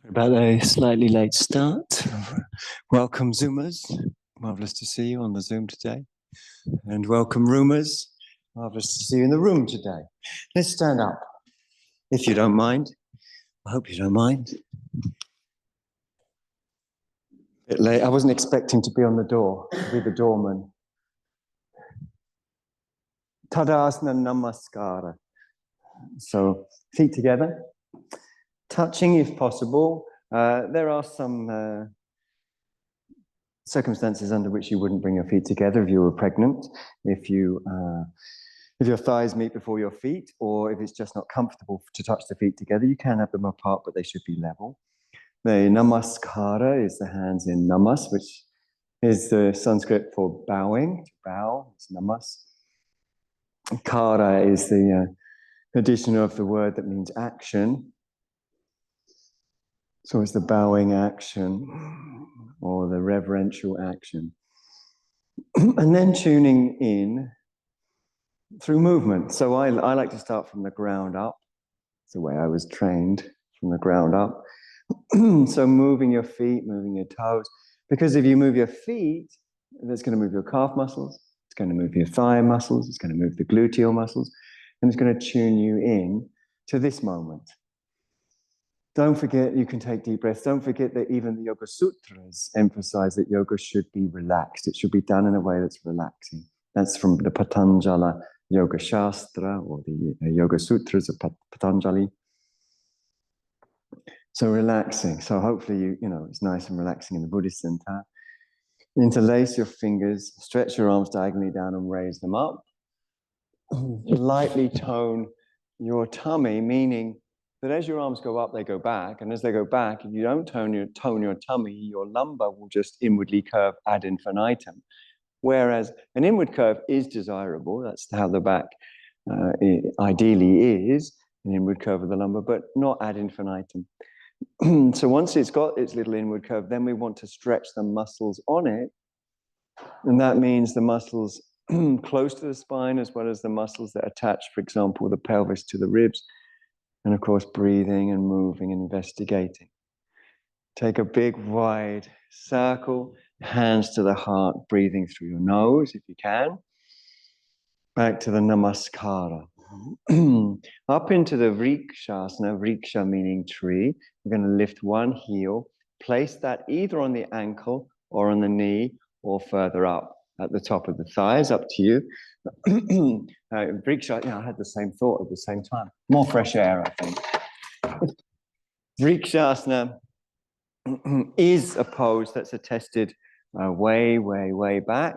About a slightly late start. Welcome, Zoomers. Marvelous to see you on the Zoom today. And welcome, Roomers. Marvelous to see you in the room today. Let's stand up, if you don't mind. I hope you don't mind. A bit late. I wasn't expecting to be on the door, to be the doorman. Tadasana Namaskara. So, feet together. Touching if possible. There are some circumstances under which you wouldn't bring your feet together if you were pregnant, if your thighs meet before your feet, or if it's just not comfortable to touch the feet together, you can have them apart, but they should be level. The namaskara is the hands in namas, which is the Sanskrit for bowing. To bow is namas. Kara is the addition of the word that means action. So it's the bowing action or the reverential action. And then tuning in through movement. So I like to start from the ground up. It's the way I was trained, from the ground up. So moving your feet, moving your toes. Because if you move your feet, that's going to move your calf muscles. It's going to move your thigh muscles. It's going to move the gluteal muscles. And it's going to tune you in to this moment. Don't forget, you can take deep breaths. Don't forget that even the Yoga Sutras emphasize that yoga should be relaxed. It should be done in a way that's relaxing. That's from the Patanjali Yoga Shastra or the Yoga Sutras of Patanjali. So relaxing. So hopefully, it's nice and relaxing in the Buddhist Centre. Interlace your fingers, stretch your arms diagonally down and raise them up. Lightly tone your tummy, meaning that as your arms go up, they go back. And as they go back, if you don't tone your tummy, your lumbar will just inwardly curve ad infinitum. Whereas an inward curve is desirable. That's how the back ideally is, an inward curve of the lumbar, but not ad infinitum. So once it's got its little inward curve, then we want to stretch the muscles on it. And that means the muscles close to the spine as well as the muscles that attach, for example, the pelvis to the ribs. And of course, breathing and moving and investigating. Take a big, wide circle, hands to the heart, breathing through your nose if you can. Back to the namaskara. Up into the vrikshasana, vriksha meaning tree. We're going to lift one heel, place that either on the ankle or on the knee or further up at the top of the thighs, up to you. Vriksha, I had the same thought at the same time. More fresh air, I think. Vrikshasana is a pose that's attested way, way, way back.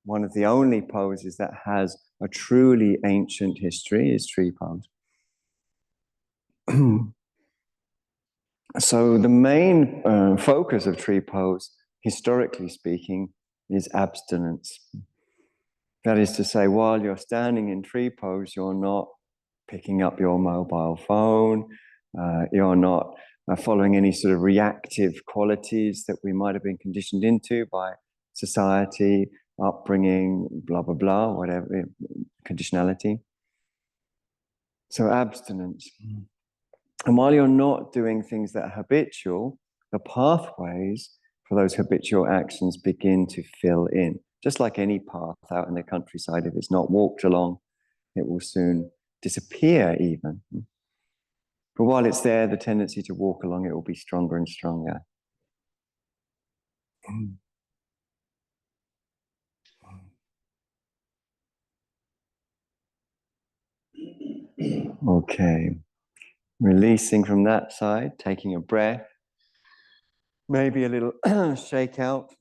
One of the only poses that has a truly ancient history is tree pose. So the main focus of tree pose, historically speaking, is abstinence. That is to say, while you're standing in tree pose, you're not picking up your mobile phone, you're not following any sort of reactive qualities that we might have been conditioned into by society, upbringing, blah, blah, blah, whatever, conditionality. So abstinence. And while you're not doing things that are habitual, the pathways for those habitual actions begin to fill in. Just like any path out in the countryside, if it's not walked along, it will soon disappear even. But while it's there, the tendency to walk along it will be stronger and stronger. Okay. Releasing from that side, taking a breath. Maybe a little shake out.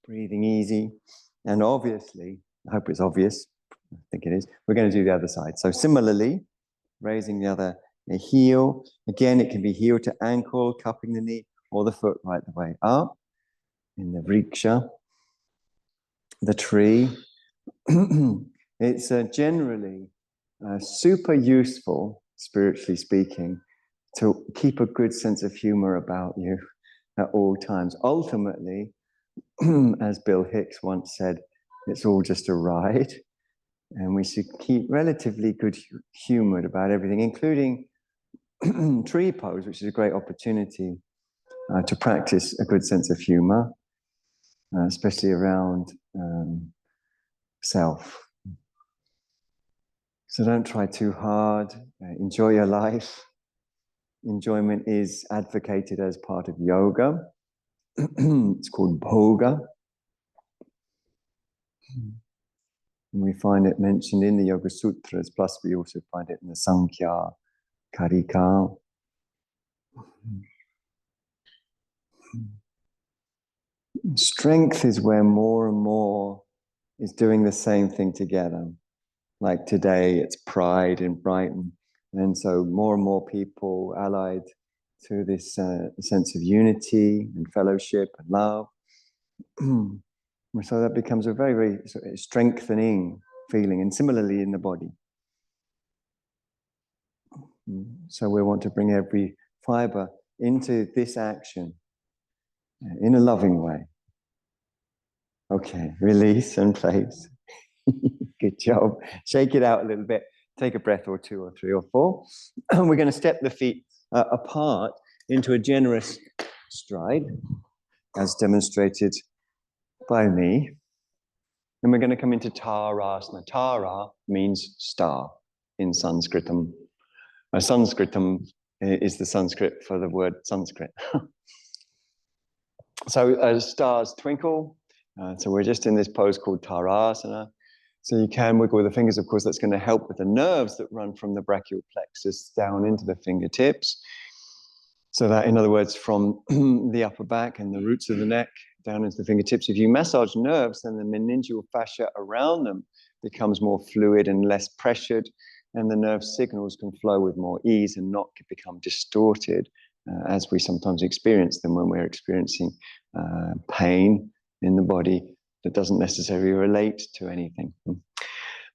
Breathing easy. And obviously, I hope it's obvious, I think it is, we're going to do the other side. So similarly, raising the other heel. Again, it can be heel to ankle, cupping the knee, or the foot right the way up in the vriksha, the tree. It's generally super useful, spiritually speaking, to keep a good sense of humor about you at all times. Ultimately, as Bill Hicks once said, it's all just a ride. And we should keep relatively good humored about everything, including tree pose, which is a great opportunity to practice a good sense of humor, especially around self. So don't try too hard. Enjoy your life. Enjoyment is advocated as part of yoga. It's called bhoga. And we find it mentioned in the Yoga Sutras, plus we also find it in the Sankhya Karika. Strength is where more and more is doing the same thing together. Like today, it's Pride in Brighton. And so more and more people allied to this sense of unity and fellowship and love. So that becomes a very, very strengthening feeling, and similarly in the body. So we want to bring every fiber into this action in a loving way. Okay, release and place. Good job. Shake it out a little bit. Take a breath or two or three or four. We're going to step the feet apart into a generous stride, as demonstrated by me. And we're going to come into Tarasana. Tara means star in Sanskritam. Sanskritam is the Sanskrit for the word Sanskrit. So stars twinkle. So we're just in this pose called Tarasana. So you can wiggle the fingers, of course. That's going to help with the nerves that run from the brachial plexus down into the fingertips. So that, in other words, from the upper back and the roots of the neck down into the fingertips. If you massage nerves, then the meningeal fascia around them becomes more fluid and less pressured, and the nerve signals can flow with more ease and not become distorted, as we sometimes experience them when we're experiencing pain in the body that doesn't necessarily relate to anything.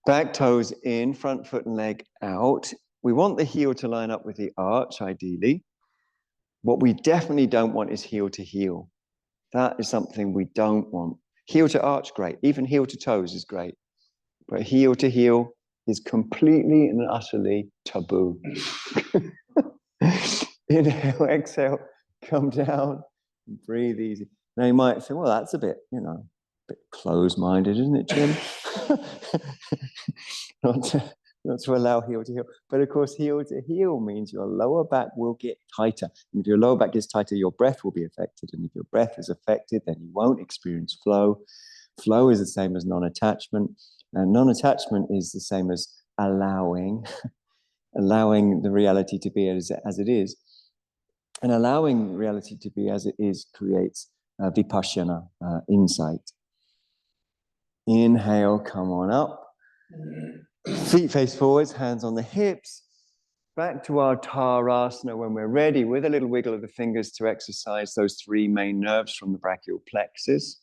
Back toes in, front foot and leg out. We want the heel to line up with the arch, ideally. What we definitely don't want is heel to heel. That is something we don't want. Heel to arch, great. Even heel to toes is great. But heel to heel is completely and utterly taboo. Inhale, exhale, come down, breathe easy. Now you might say, well, that's a bit, a bit closed-minded, isn't it, Jim? not to allow heel to heel. But of course, heel to heel means your lower back will get tighter. And if your lower back gets tighter, your breath will be affected. And if your breath is affected, then you won't experience flow. Flow is the same as non-attachment. And non-attachment is the same as allowing the reality to be as it is. And allowing reality to be as it is creates vipassana, insight. Inhale, come on up. Feet face forwards, hands on the hips. Back to our Tarasana when we're ready, with a little wiggle of the fingers to exercise those three main nerves from the brachial plexus.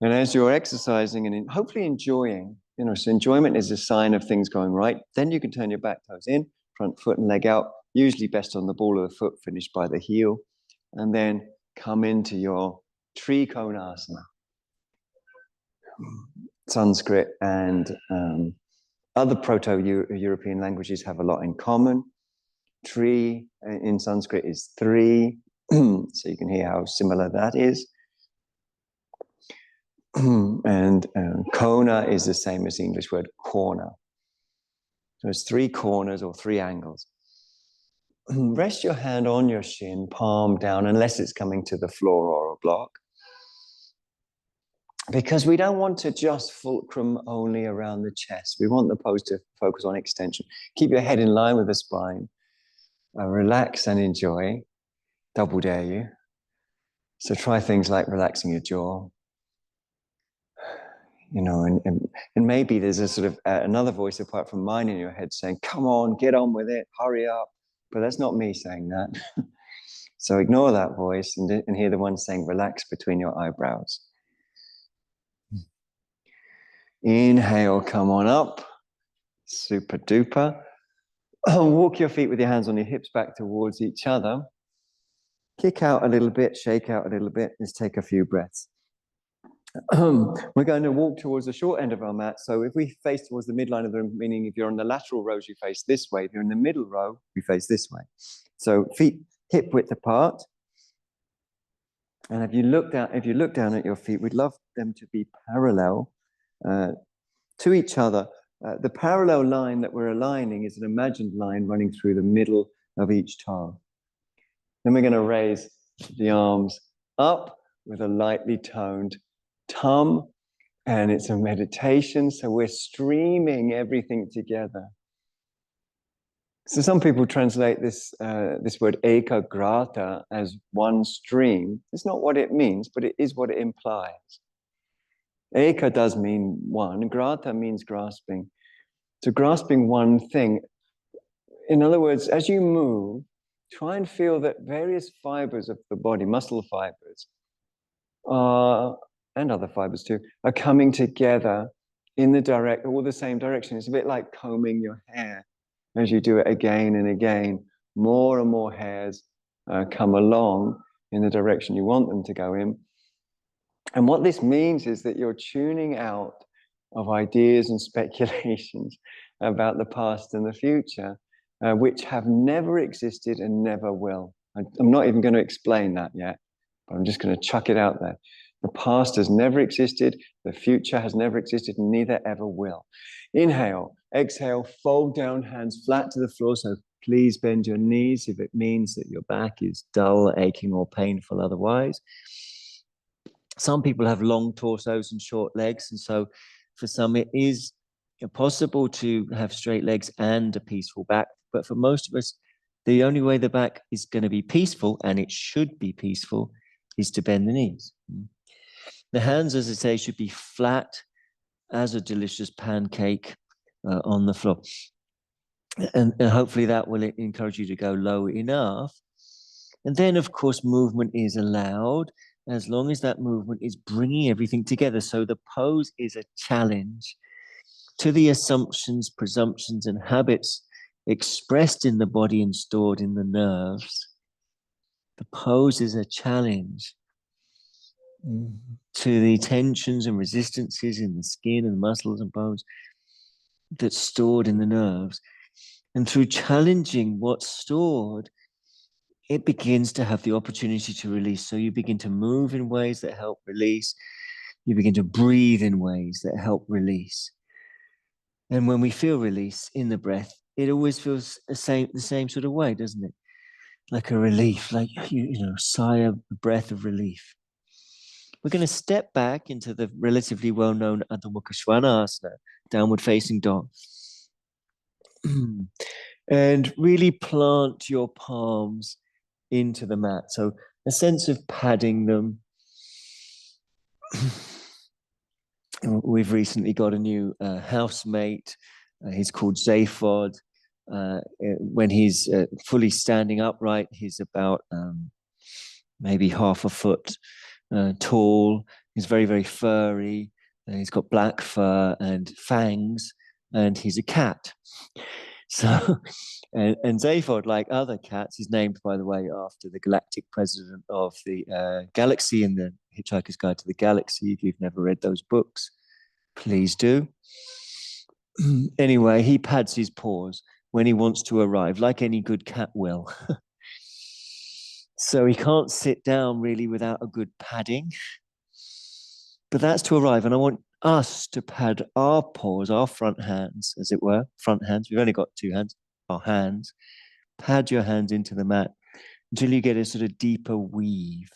And as you're exercising and hopefully enjoying, so enjoyment is a sign of things going right, then you can turn your back toes in, front foot and leg out, usually best on the ball of the foot, finished by the heel, and then come into your Trikonasana. Sanskrit and other Proto-European languages have a lot in common. Tri in Sanskrit is three, so you can hear how similar that is. And kona is the same as the English word corner. So it's three corners or three angles. Rest your hand on your shin, palm down, unless it's coming to the floor or a block. Because we don't want to just fulcrum only around the chest. We want the pose to focus on extension. Keep your head in line with the spine. Relax and enjoy. Double dare you. So try things like relaxing your jaw. And maybe there's a sort of another voice apart from mine in your head saying, come on, get on with it, hurry up. But that's not me saying that. So ignore that voice and hear the one saying, relax between your eyebrows. Inhale, come on up. Super duper. Walk your feet with your hands on your hips back towards each other. Kick out a little bit, shake out a little bit. Let's take a few breaths. We're going to walk towards the short end of our mat. So if we face towards the midline of the room, meaning if you're on the lateral rows, you face this way. If you're in the middle row, we face this way. So feet hip width apart. And if you look down at your feet, we'd love them to be parallel to each other. The parallel line that we're aligning is an imagined line running through the middle of each toe. Then we're going to raise the arms up with a lightly toned tum, and it's a meditation, so we're streaming everything together. So some people translate this word ekagrata as one stream. It's not what it means, but it is what it implies. Eka does mean one, grata means grasping. So grasping one thing. In other words, as you move, try and feel that various fibers of the body, muscle fibers, and other fibers too, are coming together in the same direction. It's a bit like combing your hair. As you do it again and again, more and more hairs come along in the direction you want them to go in. And what this means is that you're tuning out of ideas and speculations about the past and the future, which have never existed and never will. I'm not even going to explain that yet, but I'm just going to chuck it out there. The past has never existed, the future has never existed, and neither ever will. Inhale, exhale, fold down, hands flat to the floor. So please bend your knees if it means that your back is dull, aching, or painful otherwise. Some people have long torsos and short legs, and so for some it is possible to have straight legs and a peaceful back. But for most of us, the only way the back is going to be peaceful, and it should be peaceful, is to bend the knees. The hands, as I say, should be flat as a delicious pancake on the floor. And hopefully that will encourage you to go low enough. And then, of course, movement is allowed as long as that movement is bringing everything together. So the pose is a challenge to the assumptions, presumptions, and habits expressed in the body and stored in the nerves. The pose is a challenge to the tensions and resistances in the skin and muscles and bones that's stored in the nerves. And through challenging what's stored, it begins to have the opportunity to release. So you begin to move in ways that help release. You begin to breathe in ways that help release. And when we feel release in the breath, it always feels the same sort of way, doesn't it? Like a relief, like, sigh of breath of relief. We're going to step back into the relatively well-known Adho Mukha Svanasana, downward facing dog. And really plant your palms into the mat. So a sense of padding them. We've recently got a new housemate. He's called Zaphod. When he's fully standing upright, he's about maybe half a foot tall. He's very, very furry. He's got black fur and fangs, and he's a cat. So, and Zaphod, like other cats, is named, by the way, after the galactic president of the galaxy in the Hitchhiker's Guide to the Galaxy. If you've never read those books, please do. Anyway, he pads his paws when he wants to arrive, like any good cat will. So he can't sit down really without a good padding. But that's to arrive. And I want us to pad our paws, our front hands, as it were. Front hands. We've only got two hands. Our hands. Pad your hands into the mat until you get a sort of deeper weave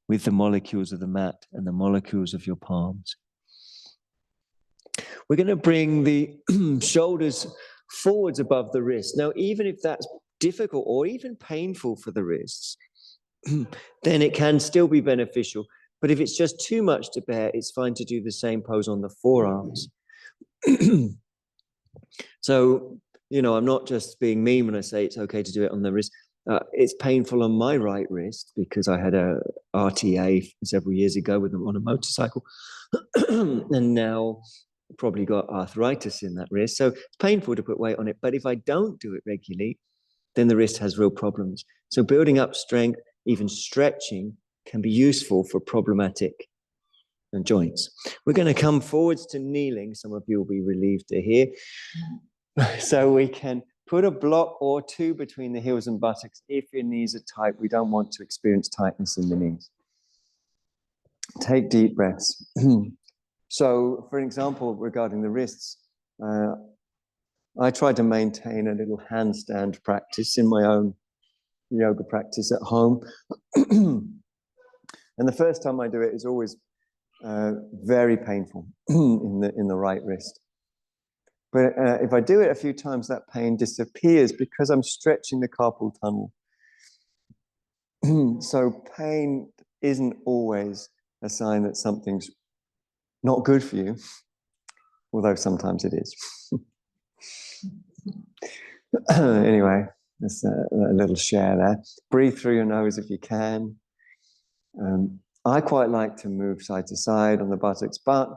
with the molecules of the mat and the molecules of your palms. We're going to bring the shoulders forwards above the wrist. Now, even if that's difficult or even painful for the wrists, then it can still be beneficial. But if it's just too much to bear, it's fine to do the same pose on the forearms. So, I'm not just being mean when I say it's okay to do it on the wrist. It's painful on my right wrist because I had a RTA several years ago with them on a motorcycle. And now probably got arthritis in that wrist. So it's painful to put weight on it. But if I don't do it regularly, then the wrist has real problems. So building up strength, even stretching, can be useful for problematic joints. We're going to come forwards to kneeling. Some of you will be relieved to hear. So we can put a block or two between the heels and buttocks if your knees are tight. We don't want to experience tightness in the knees. Take deep breaths. So, for example, regarding the wrists, I try to maintain a little handstand practice in my own yoga practice at home. And the first time I do it is always very painful in the right wrist. But if I do it a few times, that pain disappears because I'm stretching the carpal tunnel. So pain isn't always a sign that something's not good for you, although sometimes it is. Anyway, there's a little share there. Breathe through your nose if you can. I quite like to move side to side on the buttocks, but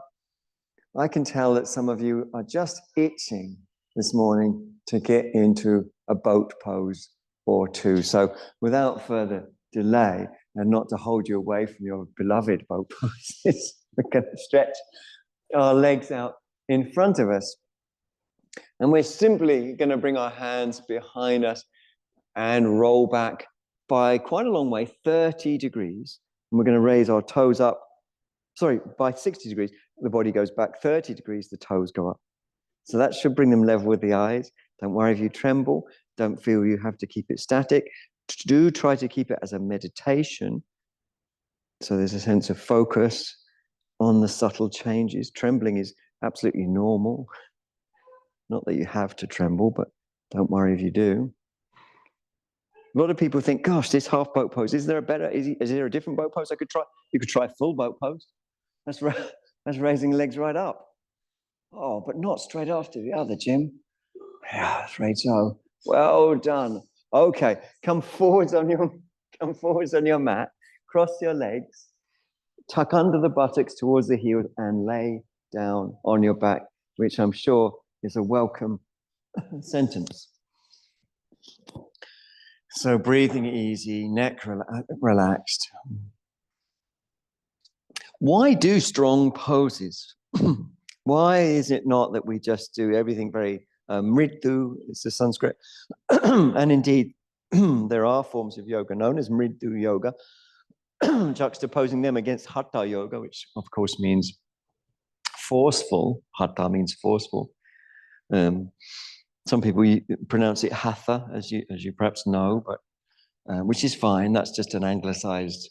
I can tell that some of you are just itching this morning to get into a boat pose or two. So without further delay, and not to hold you away from your beloved boat poses, we're going to stretch our legs out in front of us. And we're simply going to bring our hands behind us and roll back by quite a long way, 30 degrees. And we're going to raise our toes up. Sorry, by 60 degrees, the body goes back 30 degrees, the toes go up. So that should bring them level with the eyes. Don't worry if you tremble. Don't feel you have to keep it static. Do try to keep it as a meditation. So there's a sense of focus on the subtle changes. Trembling is absolutely normal. Not that you have to tremble, but don't worry if you do. A lot of people think, gosh, this half boat pose, is there a different boat pose I could try? You could try full boat pose. That's raising legs right up. Oh, but not straight after the other, Jim. Yeah, that's right. So well done. Okay, come forwards on your mat, cross your legs, tuck under the buttocks towards the heels, and lay down on your back, which I'm sure is a welcome sentence. So breathing easy, neck relaxed. Why do strong poses? Why is it not that we just do everything very mridu, it's the Sanskrit, and indeed there are forms of yoga known as mridu yoga, juxtaposing them against hatha yoga, which of course means forceful. Hatha means forceful. Some people pronounce it hatha, as you perhaps know, but which is fine. That's just an anglicized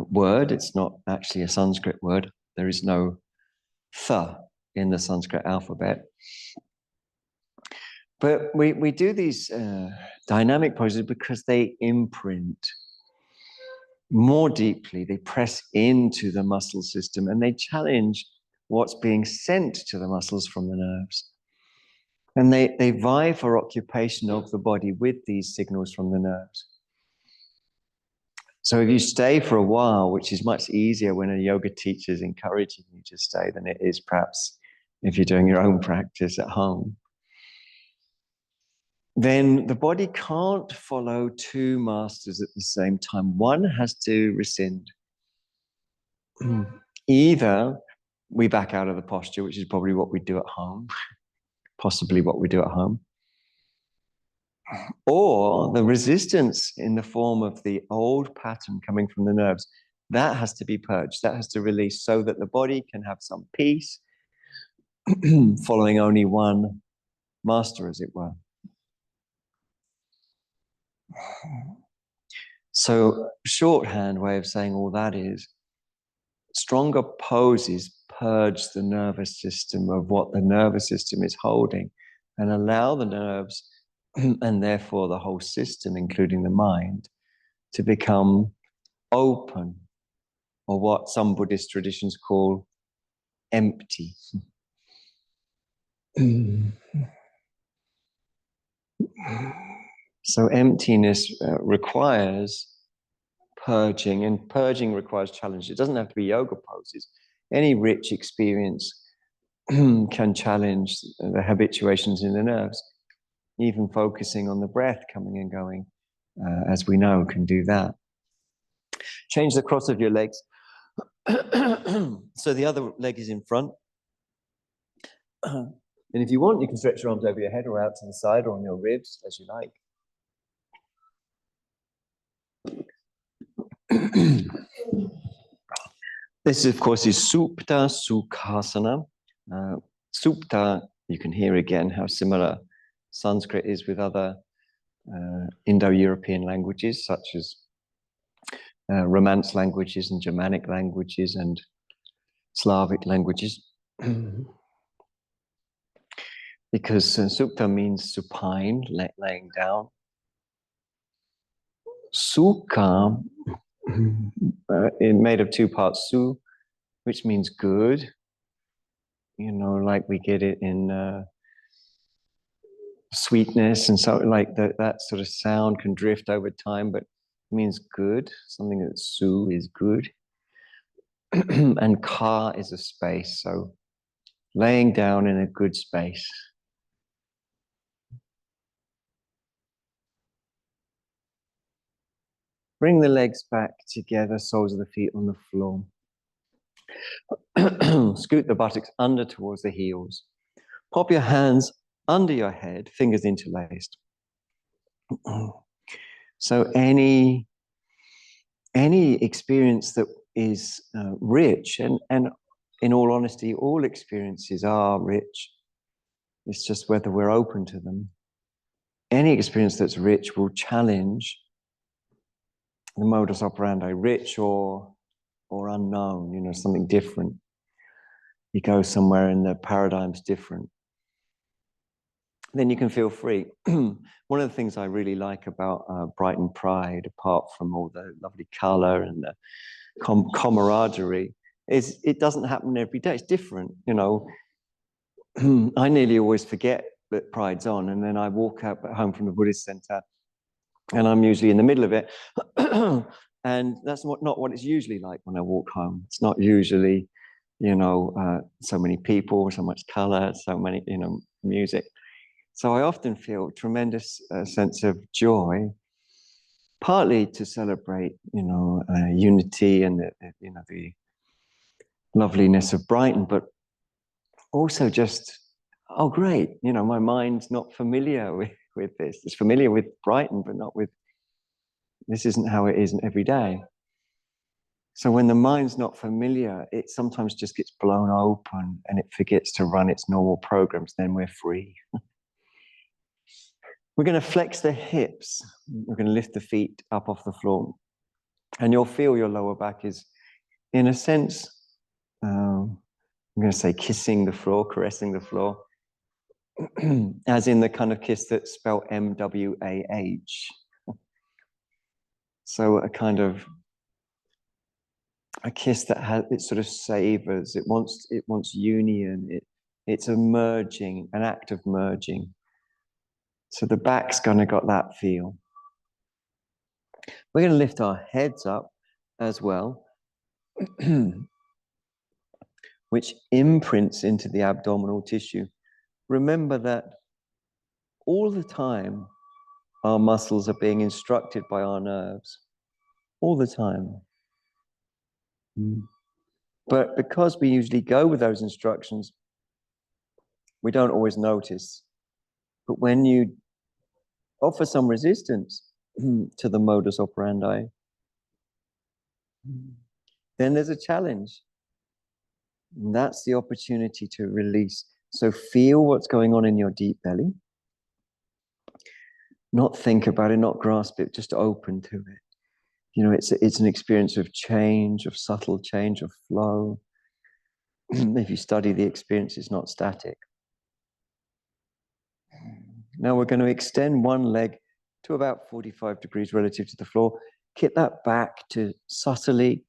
word. It's not actually a Sanskrit word. There is no tha in the Sanskrit alphabet. But we do these dynamic poses because they imprint more deeply. They press into the muscle system and they challenge what's being sent to the muscles from the nerves. And they vie for occupation of the body with these signals from the nerves. So if you stay for a while, which is much easier when a yoga teacher is encouraging you to stay than it is perhaps if you're doing your own practice at home, then the body can't follow two masters at the same time. One has to rescind. Either we back out of the posture, which is probably what we do at home, possibly what we do at home, or the resistance in the form of the old pattern coming from the nerves, that has to be purged, that has to release so that the body can have some peace, following only one master, as it were. So, shorthand way of saying all that is, stronger poses purge the nervous system of what the nervous system is holding and allow the nerves and therefore the whole system, including the mind, to become open, or what some Buddhist traditions call empty. So emptiness requires purging, and purging requires challenge. It doesn't have to be yoga poses. Any rich experience can challenge the habituations in the nerves. Even focusing on the breath coming and going, as we know, can do that. Change the cross of your legs. So the other leg is in front. And if you want, you can stretch your arms over your head or out to the side or on your ribs, as you like. This, of course, is Supta Sukhasana. Supta, you can hear again how similar Sanskrit is with other Indo-European languages, such as Romance languages and Germanic languages and Slavic languages. Because Supta means supine, laying down. Sukha, made of two parts, su, which means good, you know, like we get it in sweetness, and so like that sort of sound can drift over time, but it means good, something that su is good. And ka is a space, so laying down in a good space. Bring the legs back together, soles of the feet on the floor. Scoot the buttocks under towards the heels. Pop your hands under your head, fingers interlaced. So any experience that is rich, and in all honesty, all experiences are rich. It's just whether we're open to them. Any experience that's rich will challenge the modus operandi, rich or unknown, you know, something different. You go somewhere and the paradigm's different. Then you can feel free. One of the things I really like about Brighton Pride, apart from all the lovely colour and the camaraderie, is it doesn't happen every day. It's different, you know. I nearly always forget that Pride's on, and then I walk out home from the Buddhist Centre, and I'm usually in the middle of it. And that's not what it's usually like when I walk home. It's not usually, you know, so many people, so much color, so many, you know, music. So I often feel tremendous sense of joy, partly to celebrate, you know, unity and you know, the loveliness of Brighton, but also just, oh great, you know, my mind's not familiar with this. It's familiar with Brighton, but not with, this isn't how it is every day. So when the mind's not familiar, it sometimes just gets blown open and it forgets to run its normal programs. Then we're free. We're going to flex the hips. We're going to lift the feet up off the floor. And you'll feel your lower back is, in a sense, I'm going to say kissing the floor, caressing the floor, as in the kind of kiss that's spelled M-W-A-H. So a kind of a kiss that has, it sort of savors, it wants union, it's a merging, an act of merging. So the back's gonna got that feel. We're gonna lift our heads up as well, which imprints into the abdominal tissue. Remember that all the time, our muscles are being instructed by our nerves, all the time. But because we usually go with those instructions, we don't always notice. But when you offer some resistance to the modus operandi, then there's a challenge. And that's the opportunity to release. So feel what's going on in your deep belly. Not think about it, not grasp it, just open to it. You know, it's an experience of change, of subtle change, of flow. If you study the experience, it's not static. Now we're going to extend one leg to about 45 degrees relative to the floor. Kick that back to subtly,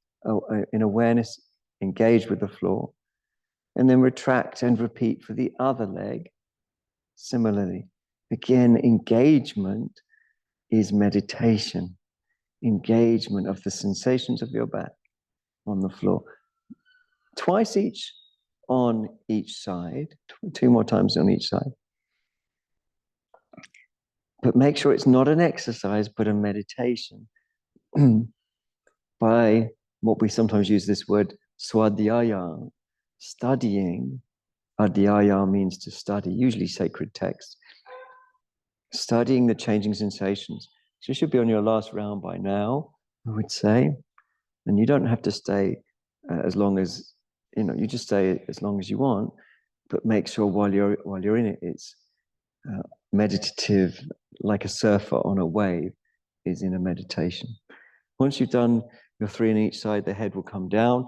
in awareness, engage with the floor. And then retract and repeat for the other leg. Similarly, again, engagement is meditation. Engagement of the sensations of your back on the floor. Twice each on each side, 2 more times on each side. But make sure it's not an exercise, but a meditation. by what we sometimes use this word swadhyaya, studying. Adhyaya means to study, usually sacred texts. Studying the changing sensations. So you should be on your last round by now, I would say. And you don't have to stay as long as, you just stay as long as you want, but make sure while you're in it, it's meditative, like a surfer on a wave is in a meditation. Once you've done your 3 on each side, the head will come down,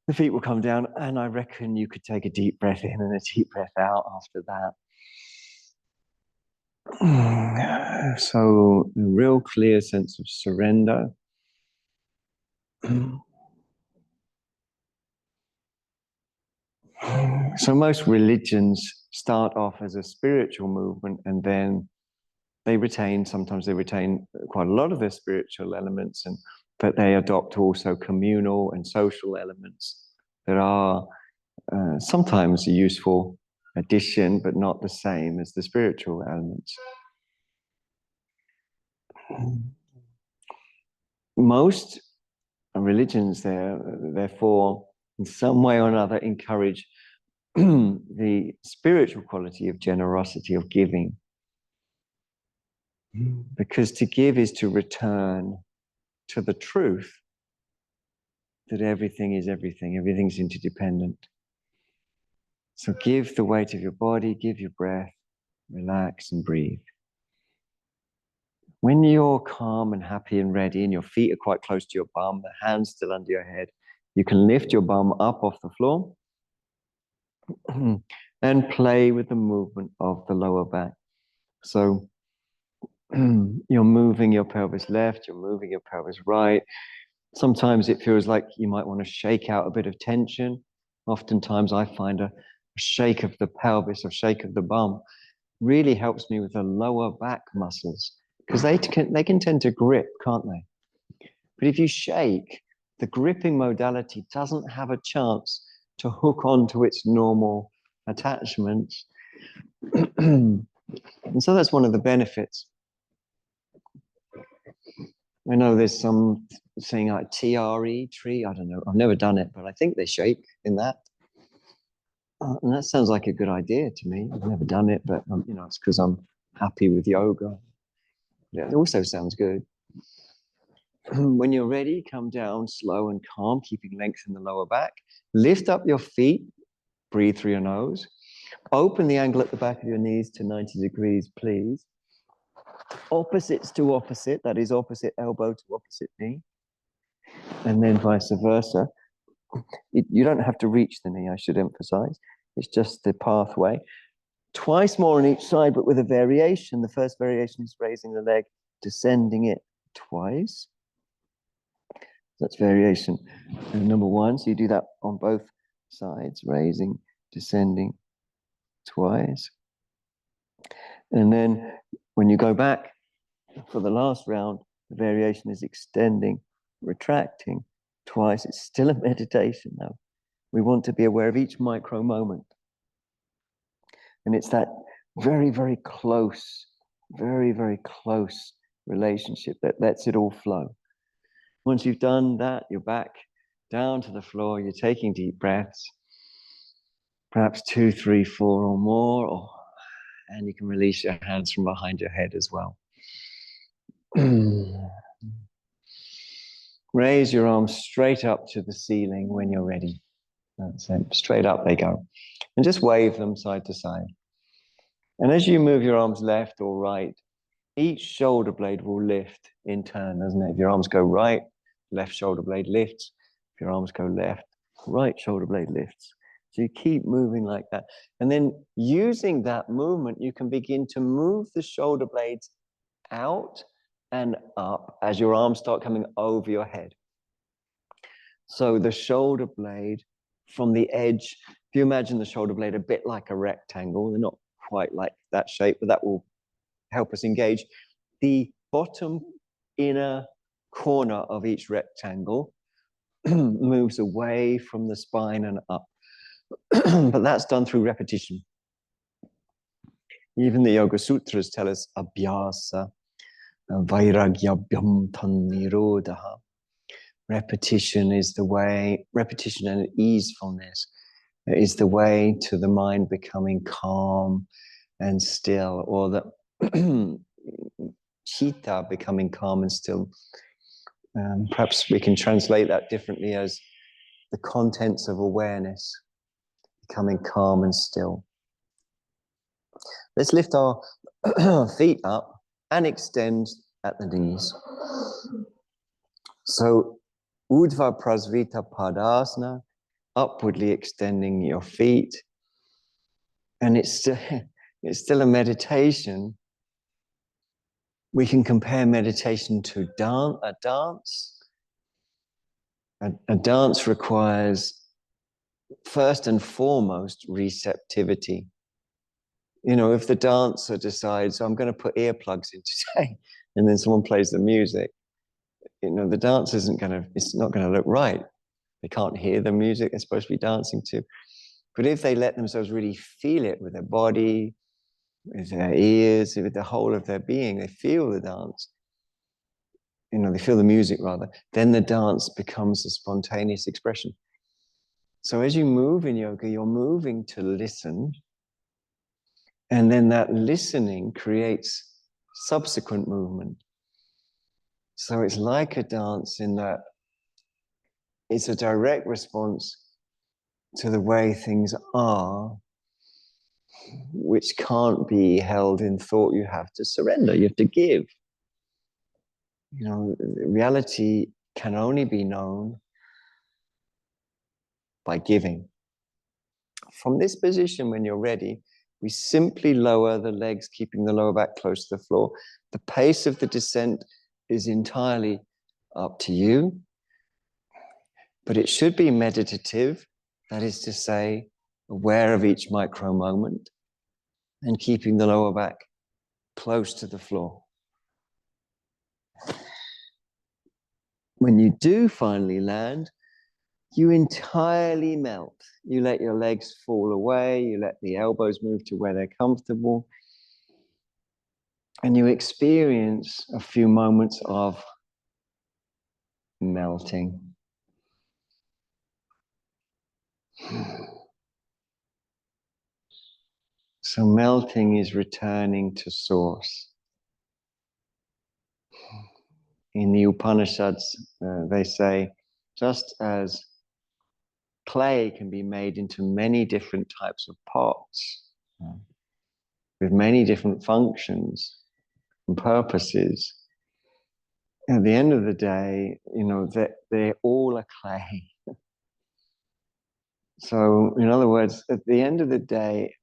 the feet will come down, and I reckon you could take a deep breath in and a deep breath out after that. So a real clear sense of surrender. So most religions start off as a spiritual movement, and then sometimes they retain quite a lot of their spiritual elements, but they adopt also communal and social elements that are sometimes a useful addition, but not the same as the spiritual elements. Most religions, therefore, in some way or another, encourage the spiritual quality of generosity, of giving. Because to give is to return to the truth that everything is everything, everything's interdependent. So give the weight of your body, give your breath, relax and breathe. When you're calm and happy and ready, and your feet are quite close to your bum, the hands still under your head, you can lift your bum up off the floor and play with the movement of the lower back. So you're moving your pelvis left, you're moving your pelvis right. Sometimes it feels like you might want to shake out a bit of tension. Oftentimes I find a shake of the pelvis or shake of the bum really helps me with the lower back muscles, because they can tend to grip, can't they? But if you shake, the gripping modality doesn't have a chance to hook onto its normal attachments. And so that's one of the benefits. I know there's some saying like TRE, tree, I don't know. I've never done it, but I think they shake in that. And that sounds like a good idea to me. I've never done it, but it's because I'm happy with yoga. Yeah, it also sounds good. When you're ready, come down slow and calm, keeping length in the lower back. Lift up your feet, breathe through your nose. Open the angle at the back of your knees to 90 degrees, please. Opposites to opposite, that is opposite elbow to opposite knee. And then vice versa. You don't have to reach the knee, I should emphasize. It's just the pathway. Twice more on each side, but with a variation. The first variation is raising the leg, descending it twice. That's variation number 1. So you do that on both sides, raising, descending twice. And then when you go back for the last round, the variation is extending, retracting twice. It's still a meditation though. We want to be aware of each micro moment. And it's that very, very close relationship that lets it all flow. Once you've done that, you're back down to the floor, you're taking deep breaths, perhaps 2, 3, 4 or more, and you can release your hands from behind your head as well. Raise your arms straight up to the ceiling when you're ready. That's it, straight up they go. And just wave them side to side. And as you move your arms left or right, each shoulder blade will lift in turn, doesn't it? If your arms go right, left shoulder blade lifts. If your arms go left, right shoulder blade lifts. So you keep moving like that. And then using that movement, you can begin to move the shoulder blades out and up as your arms start coming over your head. So the shoulder blade from the edge, if you imagine the shoulder blade a bit like a rectangle, they're not quite like that shape, but that will help us engage. The bottom inner corner of each rectangle moves away from the spine and up. But that's done through repetition. Even the Yoga Sutras tell us abhyasa, vairagyabhyam tan nirodha. repetition is the way, repetition and easefulness is the way to the mind becoming calm and still, or the chitta becoming calm and still. Perhaps we can translate that differently as the contents of awareness becoming calm and still. Let's lift our feet up and extend at the knees. So, Urdhva Prasvita Padasana, upwardly extending your feet. And it's still a meditation. We can compare meditation to a dance. A dance requires, first and foremost, receptivity. You know, if the dancer decides, I'm going to put earplugs in today, and then someone plays the music, you know, the dance it's not going to look right. They can't hear the music they're supposed to be dancing to. But if they let themselves really feel it with their body, with their ears, with the whole of their being, they feel the dance, you know, they feel the music rather, then the dance becomes a spontaneous expression. So as you move in yoga, you're moving to listen, and then that listening creates subsequent movement. So it's like a dance in that it's a direct response to the way things are, which can't be held in thought. You have to surrender, you have to give. You know, reality can only be known by giving. From this position, when you're ready, we simply lower the legs, keeping the lower back close to the floor. The pace of the descent is entirely up to you, but it should be meditative, that is to say, aware of each micro moment and keeping the lower back close to the floor. When you do finally land, you entirely melt. You let your legs fall away, you let the elbows move to where they're comfortable, and you experience a few moments of melting. So melting is returning to source. In the Upanishads, they say, just as clay can be made into many different types of pots, with many different functions and purposes, at the end of the day, you know, they're all a clay. So, in other words, at the end of the day,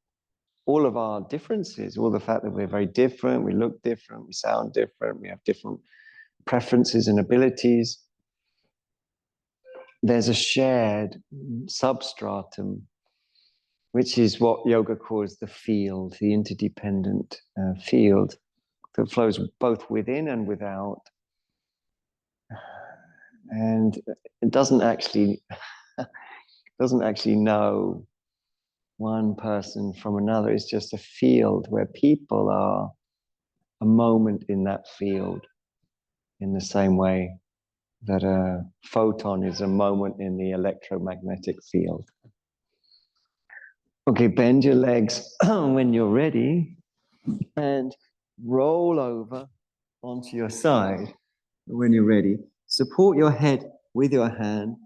all of our differences, all the fact that we're very different, we look different, we sound different, we have different preferences and abilities, there's a shared substratum, which is what yoga calls the field, the interdependent field that flows both within and without. And it doesn't actually know one person from another. It's just a field where people are a moment in that field, in the same way that a photon is a moment in the electromagnetic field. Okay, bend your legs when you're ready and roll over onto your side when you're ready. Support your head with your hand.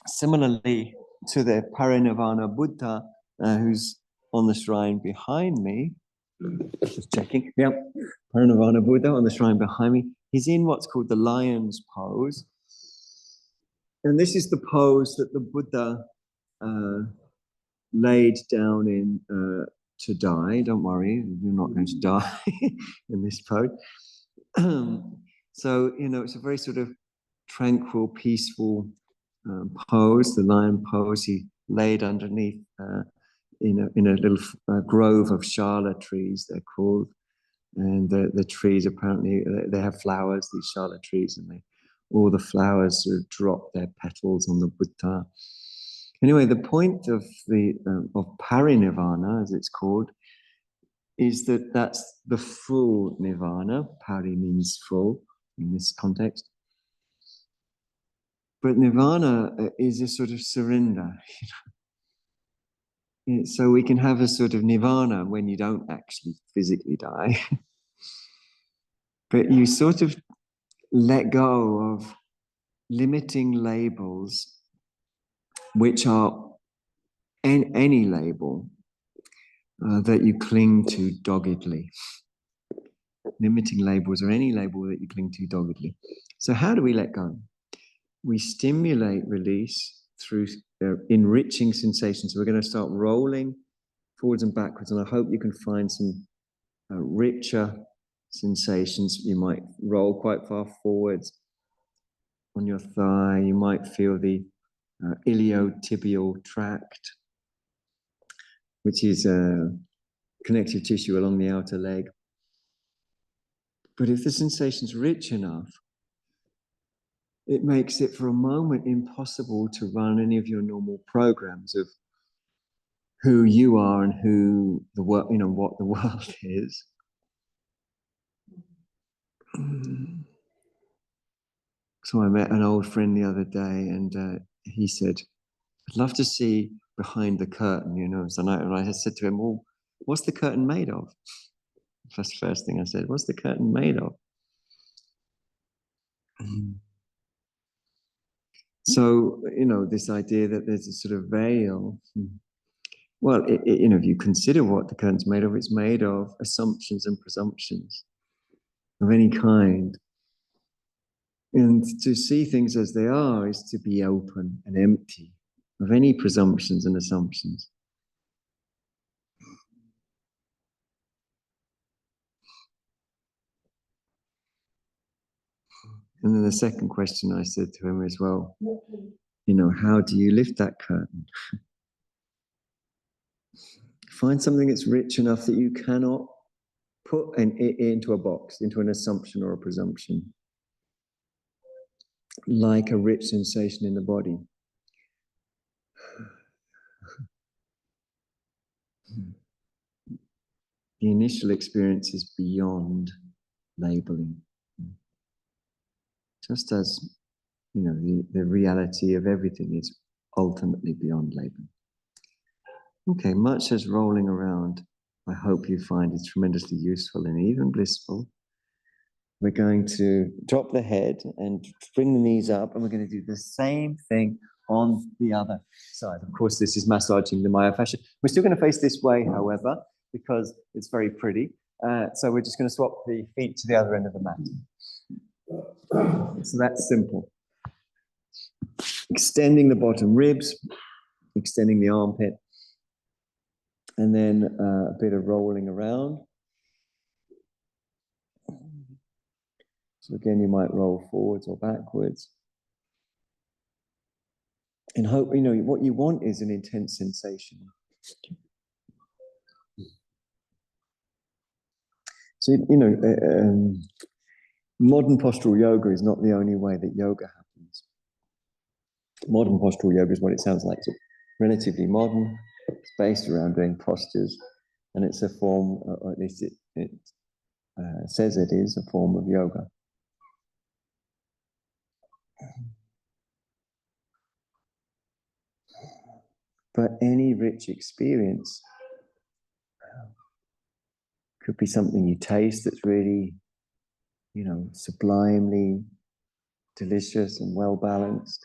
Similarly to the Parinirvana Buddha, who's on the shrine behind me. Just checking. Yeah, Parinirvana Buddha on the shrine behind me. He's in what's called the lion's pose. And this is the pose that the Buddha laid down in to die. Don't worry, you're not going to die in this pose. So, you know, it's a very sort of tranquil, peaceful pose, the lion pose. He laid underneath in a little grove of shala trees, they're called. And the trees, apparently, they have flowers, these shala trees, and all the flowers sort of drop their petals on the Buddha. Anyway, the point of parinirvana, as it's called, is that that's the full nirvana. Pari means full in this context. But nirvana is a sort of surrender. So we can have a sort of nirvana when you don't actually physically die. But you sort of let go of limiting labels, which are any label that you cling to doggedly. Limiting labels or any label that you cling to doggedly. So how do we let go? We stimulate release through enriching sensations. So we're going to start rolling forwards and backwards, and I hope you can find some richer sensations. You might roll quite far forwards on your thigh. You might feel the iliotibial tract, which is connective tissue along the outer leg. But if the sensation's rich enough, it makes it for a moment impossible to run any of your normal programs of who you are and who the world, what the world is. So I met an old friend the other day, and he said, "I'd love to see behind the curtain, So I said to him, "Well, what's the curtain made of?" That's the first thing I said. "What's the curtain made of?" So, this idea that there's a sort of veil. Well, if you consider what the curtain's made of, it's made of assumptions and presumptions of any kind. And to see things as they are is to be open and empty of any presumptions and assumptions. And then the second question I said to him as well, how do you lift that curtain? Find something that's rich enough that you cannot put into a box, into an assumption or a presumption, like a rich sensation in the body. The initial experience is beyond labeling. Just as, the reality of everything is ultimately beyond labeling. Okay, much as rolling around, I hope you find it tremendously useful and even blissful. We're going to drop the head and bring the knees up, and we're going to do the same thing on the other side. Of course, this is massaging the myofascia. We're still going to face this way, however, because it's very pretty. So we're just going to swap the feet to the other end of the mat. So that's simple. Extending the bottom ribs, extending the armpit, and then a bit of rolling around. So again, you might roll forwards or backwards. And hope, what you want is an intense sensation. So, modern postural yoga is not the only way that yoga happens. Modern postural yoga is what it sounds like. It's relatively modern. It's based around doing postures, and it's a form, or at least it says it is a form of yoga. But any rich experience could be something you taste that's really, sublimely delicious and well balanced.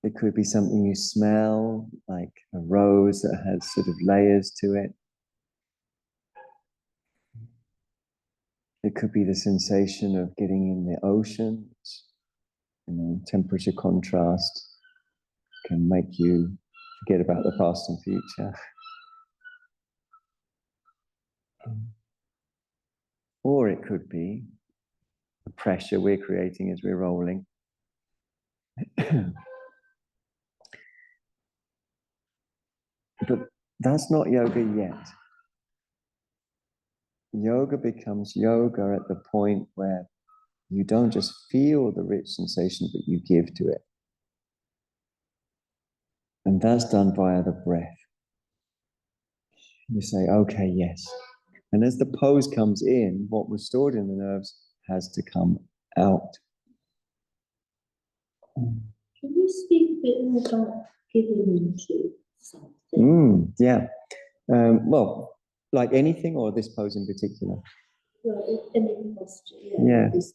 It could be something you smell, like a rose that has sort of layers to it. It could be the sensation of getting in the ocean. Temperature contrast can make you forget about the past and future. Or it could be the pressure we're creating as we're rolling. But that's not yoga yet. Yoga becomes yoga at the point where you don't just feel the rich sensation, but you give to it. And that's done via the breath. You say, okay, yes. And as the pose comes in, what was stored in the nerves has to come out. Can you speak a bit more about giving into something? Yeah. Well, like anything, or this pose in particular? Well, any posture, Yeah. This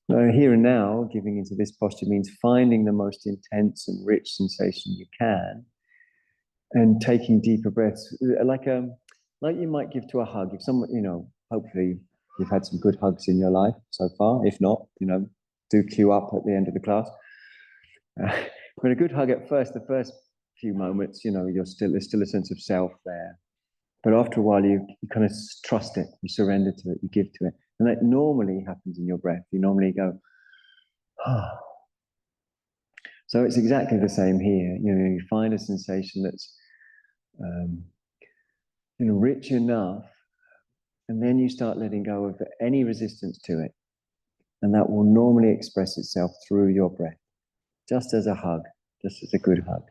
Here and now, giving into this posture means finding the most intense and rich sensation you can, and taking deeper breaths, like you might give to a hug. If someone, hopefully you've had some good hugs in your life so far. If not, do queue up at the end of the class. But a good hug at first, the first few moments, there's still a sense of self there. But after a while, you kind of trust it, you surrender to it, you give to it. And that normally happens in your breath. You normally go, ah. So it's exactly the same here. You find a sensation that's rich enough, and then you start letting go of any resistance to it. And that will normally express itself through your breath, just as a hug, just as a good hug.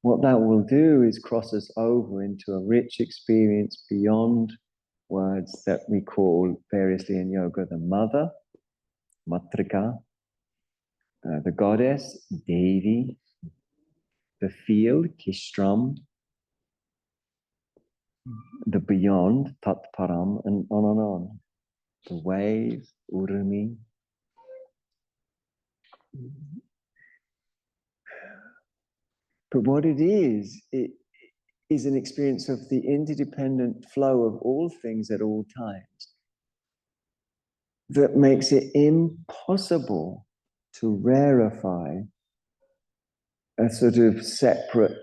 What that will do is cross us over into a rich experience beyond words that we call variously in yoga the mother, matrika, the goddess, Devi, the field, Kishram, the beyond, Tat Param, and on and on. The wave, Urumi. But what it is an experience of the interdependent flow of all things at all times that makes it impossible to rarefy a sort of separate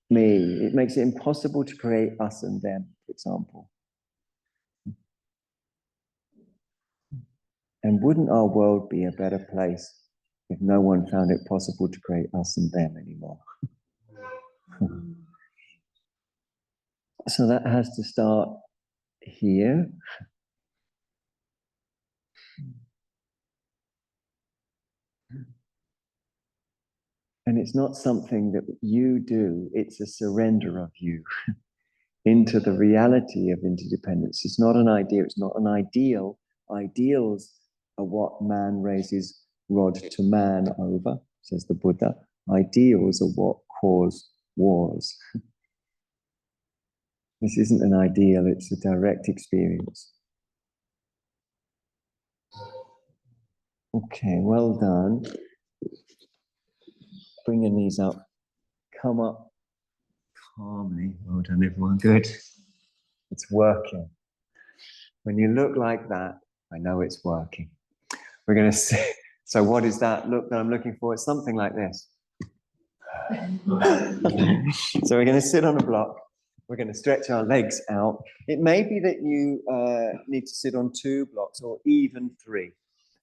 me. It makes it impossible to create us and them, for example. And wouldn't our world be a better place if no one found it possible to create us and them anymore? So that has to start here. And it's not something that you do, it's a surrender of you into the reality of interdependence. It's not an idea, it's not an ideal. Ideals are what man raises rod to man over, says the Buddha. Ideals are what cause wars. This isn't an ideal, it's a direct experience. Okay, well done. Bring your knees up. Come up calmly. Well done, everyone. Good. It's working. When you look like that, I know it's working. We're going to see. So what is that look that I'm looking for? It's something like this. So we're going to sit on a block. We're going to stretch our legs out. It may be that you need to sit on 2 blocks or even 3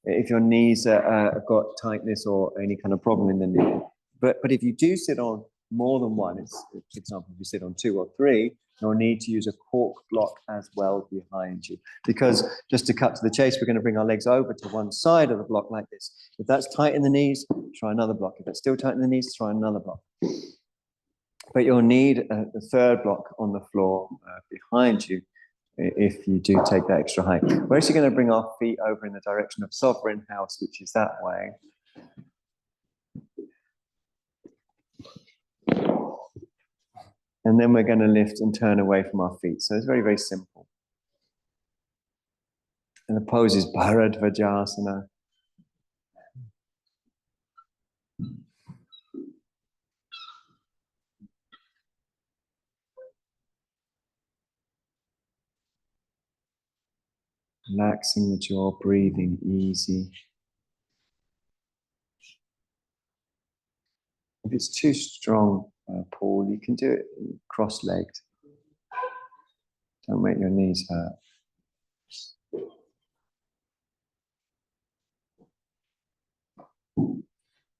if your knees have got tightness or any kind of problem in the knee. But if you do sit on more than one, for example, if you sit on 2 or 3, you'll need to use a cork block as well behind you. Because just to cut to the chase, we're going to bring our legs over to one side of the block like this. If that's tight in the knees, try another block. If it's still tight in the knees, try another block. But you'll need a 3rd block on the floor behind you if you do take that extra height. We're actually going to bring our feet over in the direction of Sovereign House, which is that way. And then we're going to lift and turn away from our feet. So it's very, very simple. And the pose is Bharadvajasana. Relaxing the jaw, breathing easy. If it's too strong, Paul, you can do it cross-legged. Don't make your knees hurt.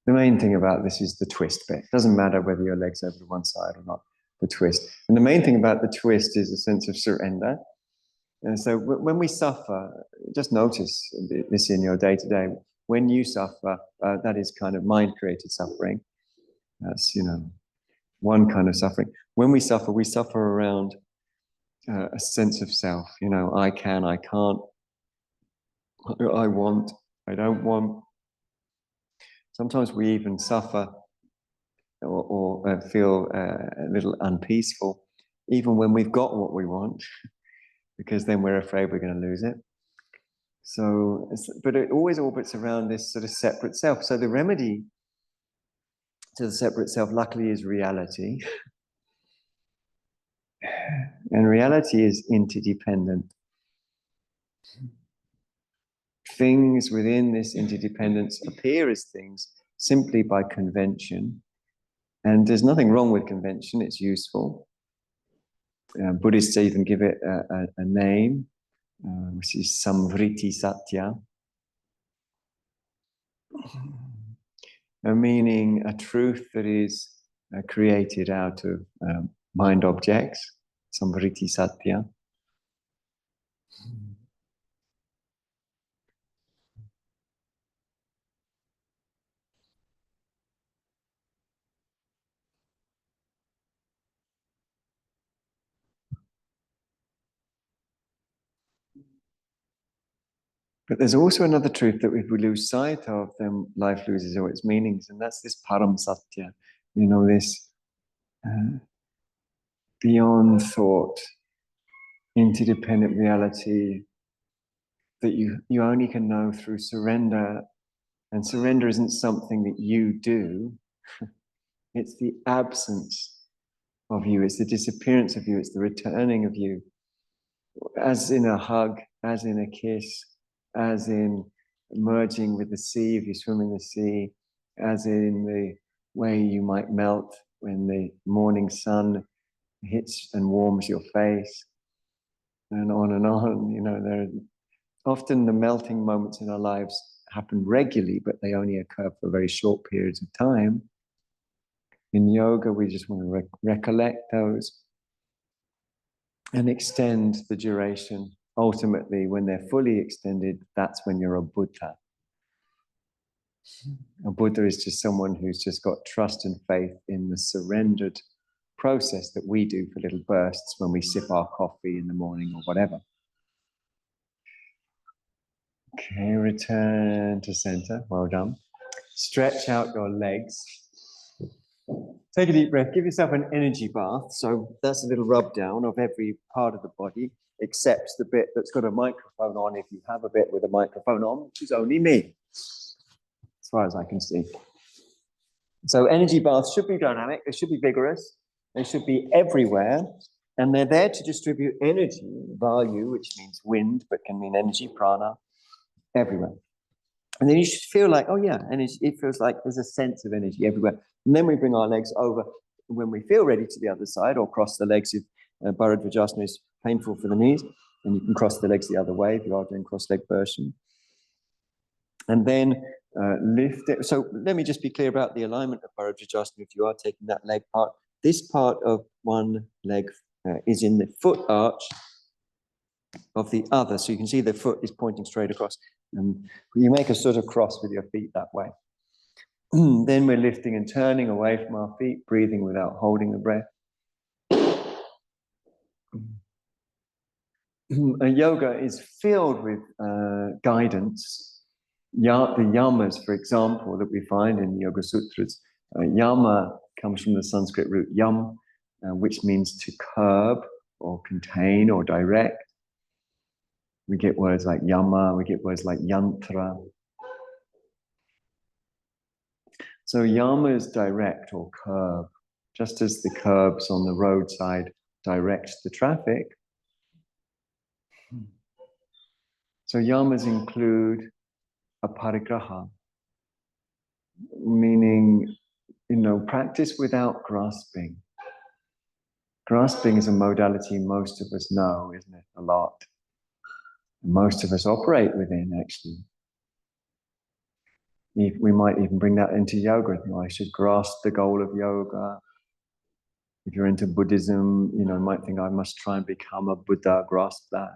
The main thing about this is the twist bit. It doesn't matter whether your leg's over to one side or not, the twist. And the main thing about the twist is a sense of surrender. And so when we suffer, just notice this in your day-to-day. When you suffer, that is kind of mind-created suffering. That's, one kind of suffering. When we suffer around a sense of self. I can, I can't, I want, I don't want. Sometimes we even suffer or feel a little unpeaceful, even when we've got what we want, because then we're afraid we're going to lose it. So, but it always orbits around this sort of separate self. So the remedy to the separate self, luckily, is reality. And reality is interdependent. Things within this interdependence appear as things simply by convention. And there's nothing wrong with convention, it's useful. Buddhists even give it a name, which is samvriti satya, meaning a truth that is created out of mind objects, samvriti satya. But there's also another truth that if we lose sight of, then life loses all its meanings, and that's this param satya, this beyond thought, interdependent reality that you only can know through surrender. And surrender isn't something that you do, it's the absence of you, it's the disappearance of you, it's the returning of you, as in a hug, as in a kiss, as in merging with the sea if you swim in the sea, as in the way you might melt when the morning sun hits and warms your face, and on and on. There are often the melting moments in our lives happen regularly, but they only occur for very short periods of time. In yoga, we just want to recollect those and extend the duration. Ultimately, when they're fully extended, that's when you're a Buddha. A Buddha is just someone who's just got trust and faith in the surrendered process that we do for little bursts when we sip our coffee in the morning or whatever. Okay, return to center. Well done. Stretch out your legs. Take a deep breath. Give yourself an energy bath. So that's a little rub down of every part of the body, except the bit that's got a microphone on, if you have a bit with a microphone on, which is only me, as far as I can see. So energy baths should be dynamic. They should be vigorous. They should be everywhere. And they're there to distribute energy, value, which means wind, but can mean energy, prana, everywhere. And then you should feel like, oh yeah, energy, it feels like there's a sense of energy everywhere. And then we bring our legs over when we feel ready to the other side, or cross the legs if Bharadvajasana is painful for the knees. And you can cross the legs the other way if you are doing cross-leg version. And then lift it. So let me just be clear about the alignment of Bharadvajasana if you are taking that leg part. This part of one leg is in the foot arch of the other. So you can see the foot is pointing straight across. And you make a sort of cross with your feet that way. Then we're lifting and turning away from our feet, breathing without holding the breath. Yoga is filled with guidance. The yamas, for example, that we find in the Yoga Sutras. Yama comes from the Sanskrit root yam, which means to curb or contain or direct. We get words like yama, we get words like yantra. So yamas direct or curb, just as the curbs on the roadside direct the traffic. So yamas include a parigraha, meaning, practice without grasping. Grasping is a modality most of us know, isn't it? A lot. Most of us operate within, actually. We might even bring that into yoga. I should grasp the goal of yoga. If you're into Buddhism, you might think I must try and become a Buddha, grasp that.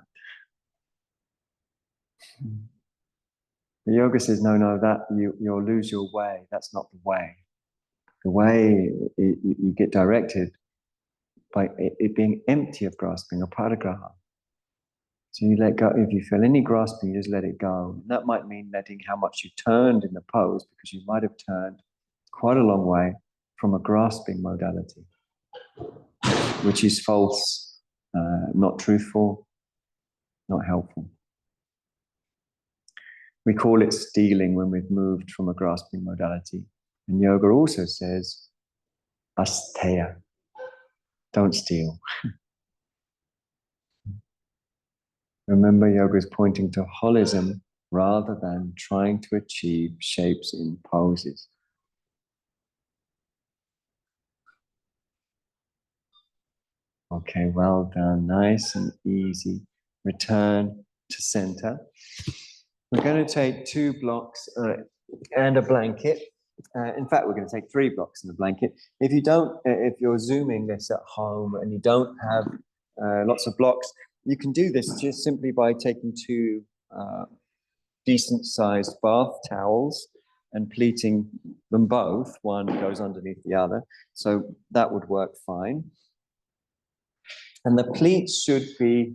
The yoga says, no, that you'll lose your way. That's not the way. The way you get directed by it being empty of grasping, a parigraha. So you let go. If you feel any grasping, you just let it go. And that might mean letting how much you turned in the pose, because you might have turned quite a long way from a grasping modality, which is false, not truthful, not helpful. We call it stealing when we've moved from a grasping modality. And yoga also says, asteya, don't steal. Remember, yoga is pointing to holism rather than trying to achieve shapes in poses. Okay, well done. Nice and easy. Return to center. We're going to take 2 blocks and a blanket. In fact, we're going to take 3 blocks and a blanket. If you don't, if you're zooming this at home and you don't have lots of blocks, you can do this just simply by taking 2 decent-sized bath towels and pleating them both. One goes underneath the other, so that would work fine. And the pleats should be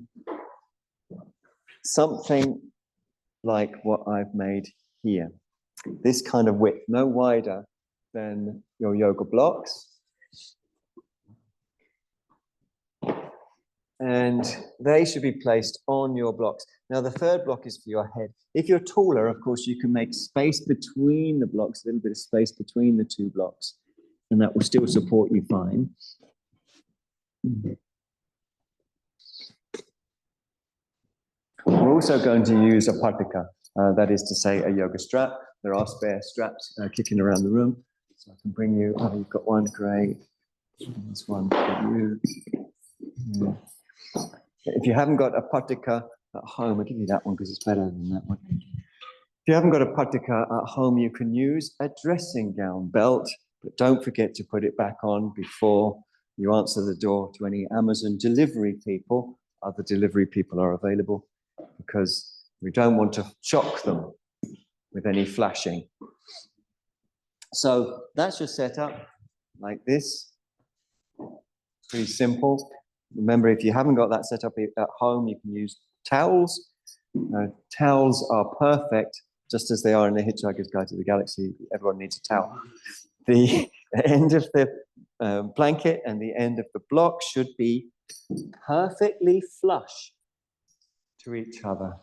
something like what I've made here. This kind of width, no wider than your yoga blocks. And they should be placed on your blocks. Now, the 3rd block is for your head. If you're taller, of course, you can make space between the blocks, a little bit of space between the 2 blocks, and that will still support you fine. We're also going to use a patika, that is to say a yoga strap. There are spare straps kicking around the room, so I can bring you, oh, you've got one, great. There's one for you. Yeah. If you haven't got a patika at home, I'll give you that one because it's better than that one. If you haven't got a patika at home, you can use a dressing gown belt, but don't forget to put it back on before you answer the door to any Amazon delivery people. Other delivery people are available because we don't want to shock them with any flashing. So that's your setup, like this. Pretty simple. Remember, if you haven't got that set up at home, you can use towels. Towels are perfect, just as they are in the Hitchhiker's Guide to the Galaxy. Everyone needs a towel. The end of the blanket and the end of the block should be perfectly flush to each other.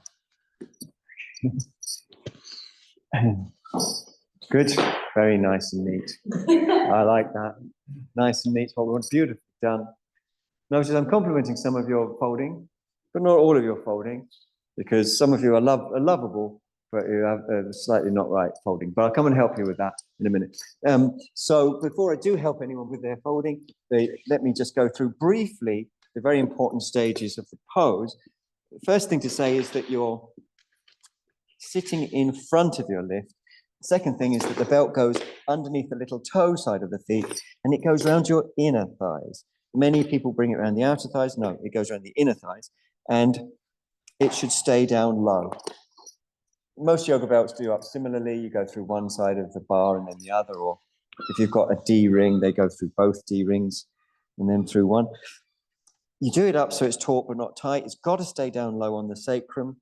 Good, very nice and neat. I like that. Nice and neat, what we want. Beautifully done. Notice I'm complimenting some of your folding, but not all of your folding, because some of you are lovable, but you have slightly not right folding. But I'll come and help you with that in a minute. So before I do help anyone with their folding, let me just go through briefly the very important stages of the pose. The first thing to say is that you're sitting in front of your lift. The second thing is that the belt goes underneath the little toe side of the feet, and it goes around your inner thighs. Many people bring it around the outer thighs. No, it goes around the inner thighs, and it should stay down low. Most yoga belts do up similarly. You go through one side of the bar and then the other, or if you've got a D ring, they go through both D rings and then through one. You do it up so it's taut but not tight. It's got to stay down low on the sacrum.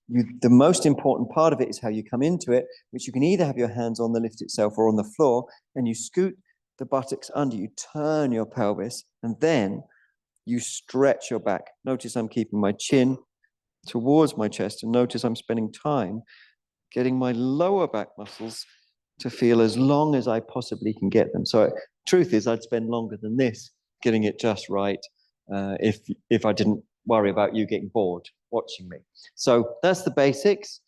The most important part of it is how you come into it, which you can either have your hands on the lift itself or on the floor, and you scoot the buttocks under, you turn your pelvis, and then you stretch your back. Notice I'm keeping my chin towards my chest, and notice I'm spending time getting my lower back muscles to feel as long as I possibly can get them. So truth is, I'd spend longer than this getting it just right if I didn't worry about you getting bored watching me. So that's the basics.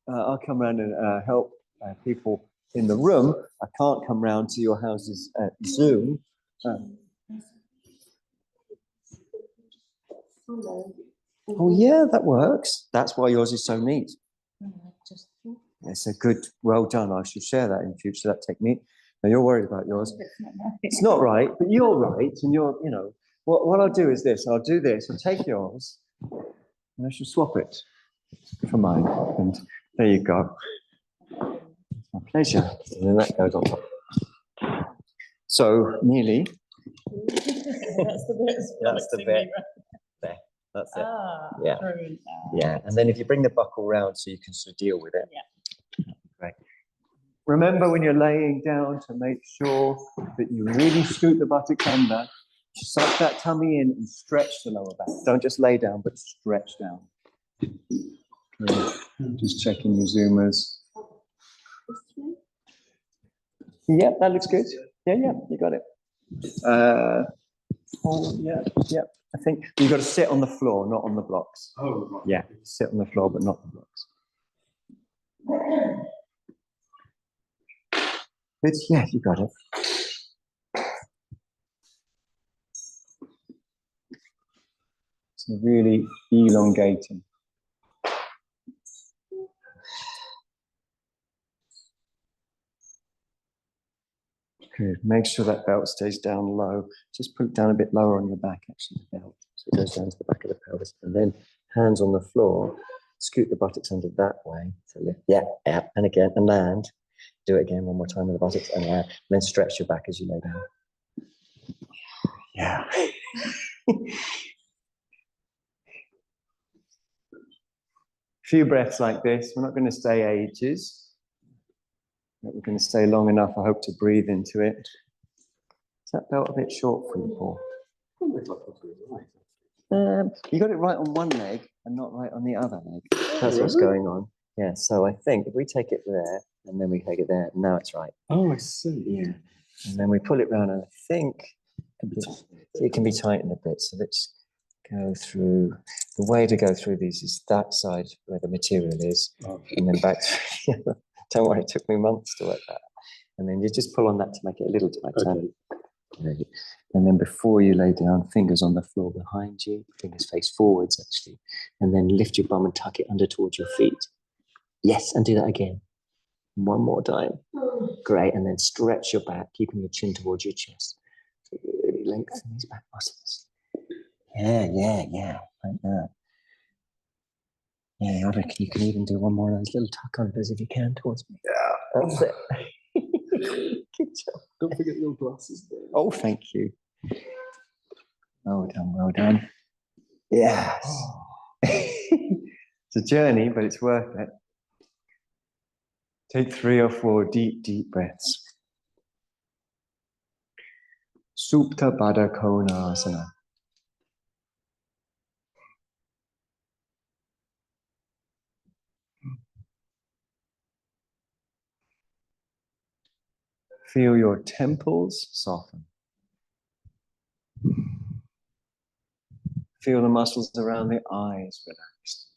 I'll come around and help people in the room. I can't come round to your houses at Zoom. Oh yeah, that works. That's why yours is so neat. It's a good, well done. I should share that in future, that technique. Now you're worried about yours. It's not right, but you're right. And you're, you know, what I'll do is this. I'll do this. I'll take yours and I shall swap it for mine. And there you go. It's my pleasure. And then that goes on top. So nearly. That's the bit. There. That's it. Yeah. Yeah. And then if you bring the buckle round so you can sort of deal with it. Yeah. Great. Remember when you're laying down to make sure that you really scoot the buttocks under, suck that tummy in and stretch the lower back. Don't just lay down, but stretch down. Okay. Just checking your zoomers. Yep, that looks good. Yeah, you got it. Yeah. I think you've got to sit on the floor, not on the blocks. Oh, right. Yeah, sit on the floor, but not the blocks. Good. Yeah, you got it. So really elongating. Good. Make sure that belt stays down low. Just put it down a bit lower on your back, actually, the belt. So it goes down to the back of the pelvis. And then hands on the floor, scoot the buttocks under that way. So lift, yeah, and again, and land. Do it again one more time with the buttocks and land. And then stretch your back as you lay down. Yeah. Few breaths like this. We're not going to stay ages. But we're going to stay long enough, I hope, to breathe into it. Is that belt a bit short for you, Paul? You got it right on one leg and not right on the other leg. That's what's going on. Yeah, so I think if we take it there and then we take it there, now it's right. Oh, I see. Yeah. And then we pull it round and I think it can be tightened a bit. So let's go through. The way to go through these is that side where the material is, and then back to the other. Don't worry, it took me months to work that. And then you just pull on that to make it a little tighter. Okay. And then before you lay down, fingers on the floor behind you, fingers face forwards actually. And then lift your bum and tuck it under towards your feet. Yes, and do that again. One more time. Great. And then stretch your back, keeping your chin towards your chest. So really lengthen these back muscles. Yeah. Like that. Yeah, I reckon you can even do one more of those little tuck unders if you can towards me. Yeah. That's it. Good job. Don't forget your glasses there. Oh, thank you. Well done. Yes. Oh. It's a journey, but it's worth it. Take 3 or 4 deep breaths. Supta Baddha Konasana. Feel your temples soften. Feel the muscles around the eyes relaxed.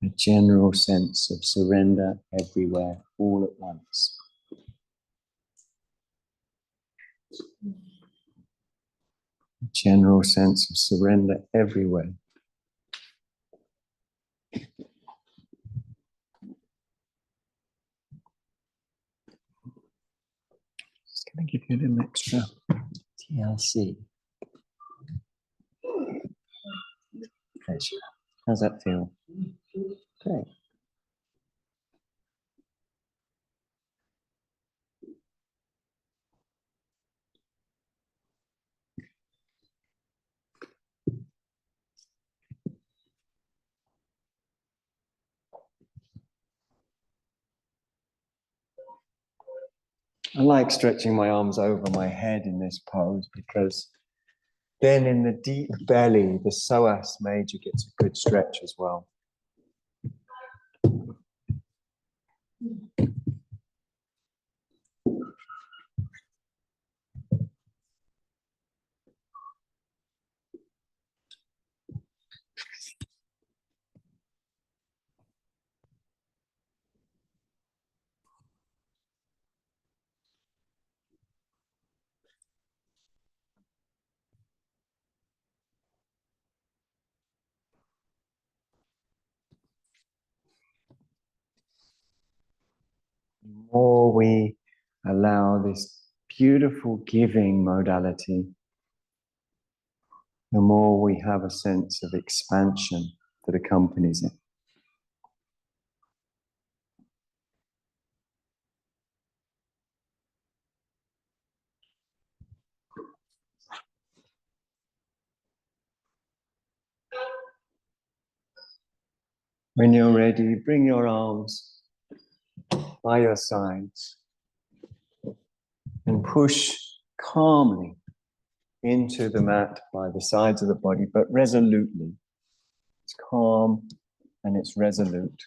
A general sense of surrender everywhere, all at once. A general sense of surrender everywhere. Just going to give you a little extra TLC. Pleasure. How's that feel? Great. I like stretching my arms over my head in this pose because then in the deep belly, the psoas major gets a good stretch as well. The more we allow this beautiful giving modality, the more we have a sense of expansion that accompanies it. When you're ready, bring your arms by your sides and push calmly into the mat by the sides of the body, but resolutely. It's calm and it's resolute.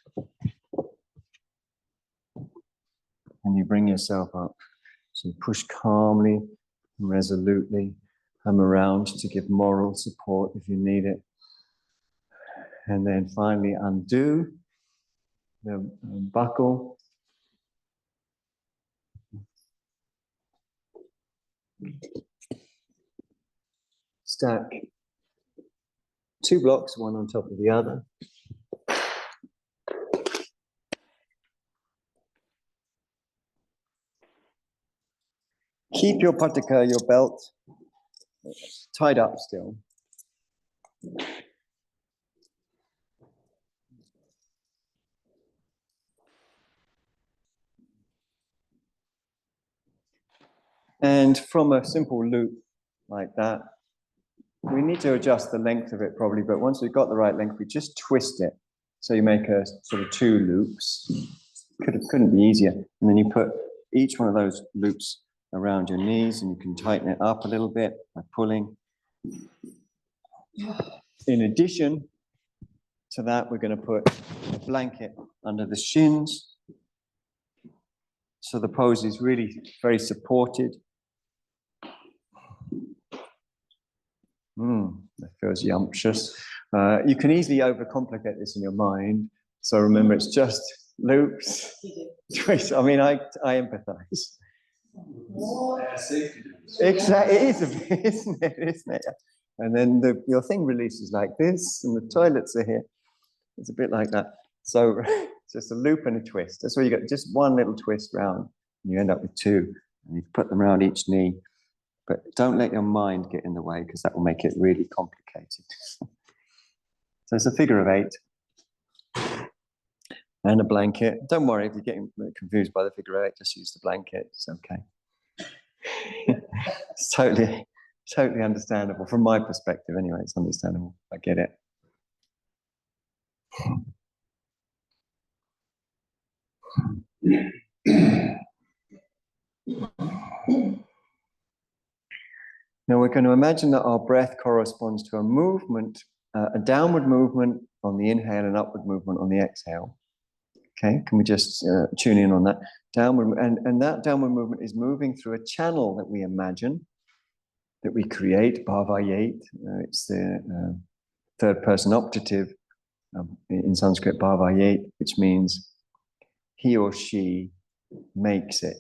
And you bring yourself up. So you push calmly and resolutely. Come around to give moral support if you need it. And then finally undo the buckle. Stack 2 blocks, one on top of the other. Keep your pataka, your belt, tied up still. And from a simple loop like that, we need to adjust the length of it probably, but once we've got the right length, we just twist it. So you make a sort of 2 loops. Couldn't be easier. And then you put each one of those loops around your knees, and you can tighten it up a little bit by pulling. In addition to that, we're going to put a blanket under the shins. So the pose is really very supported. That feels yumptious. You can easily overcomplicate this in your mind. So remember, it's just loops. Twist. I mean, I empathize. Exactly, it is a bit, isn't it? And then your thing releases like this, and the toilets are here. It's a bit like that. So just a loop and a twist. That's where you got just one little twist round, and you end up with 2. And you put them around each knee. But don't let your mind get in the way, because that will make it really complicated. So it's a figure of 8. And a blanket. Don't worry if you're getting confused by the figure of 8, just use the blanket. It's okay. It's totally understandable. From my perspective, anyway, it's understandable. I get it. Now we're going to imagine that our breath corresponds to a movement, a downward movement on the inhale and upward movement on the exhale. Okay, can we just tune in on that? Downward, and that downward movement is moving through a channel that we imagine, that we create, bhavayet. It's the third person optative in Sanskrit, bhavayet, which means he or she makes it.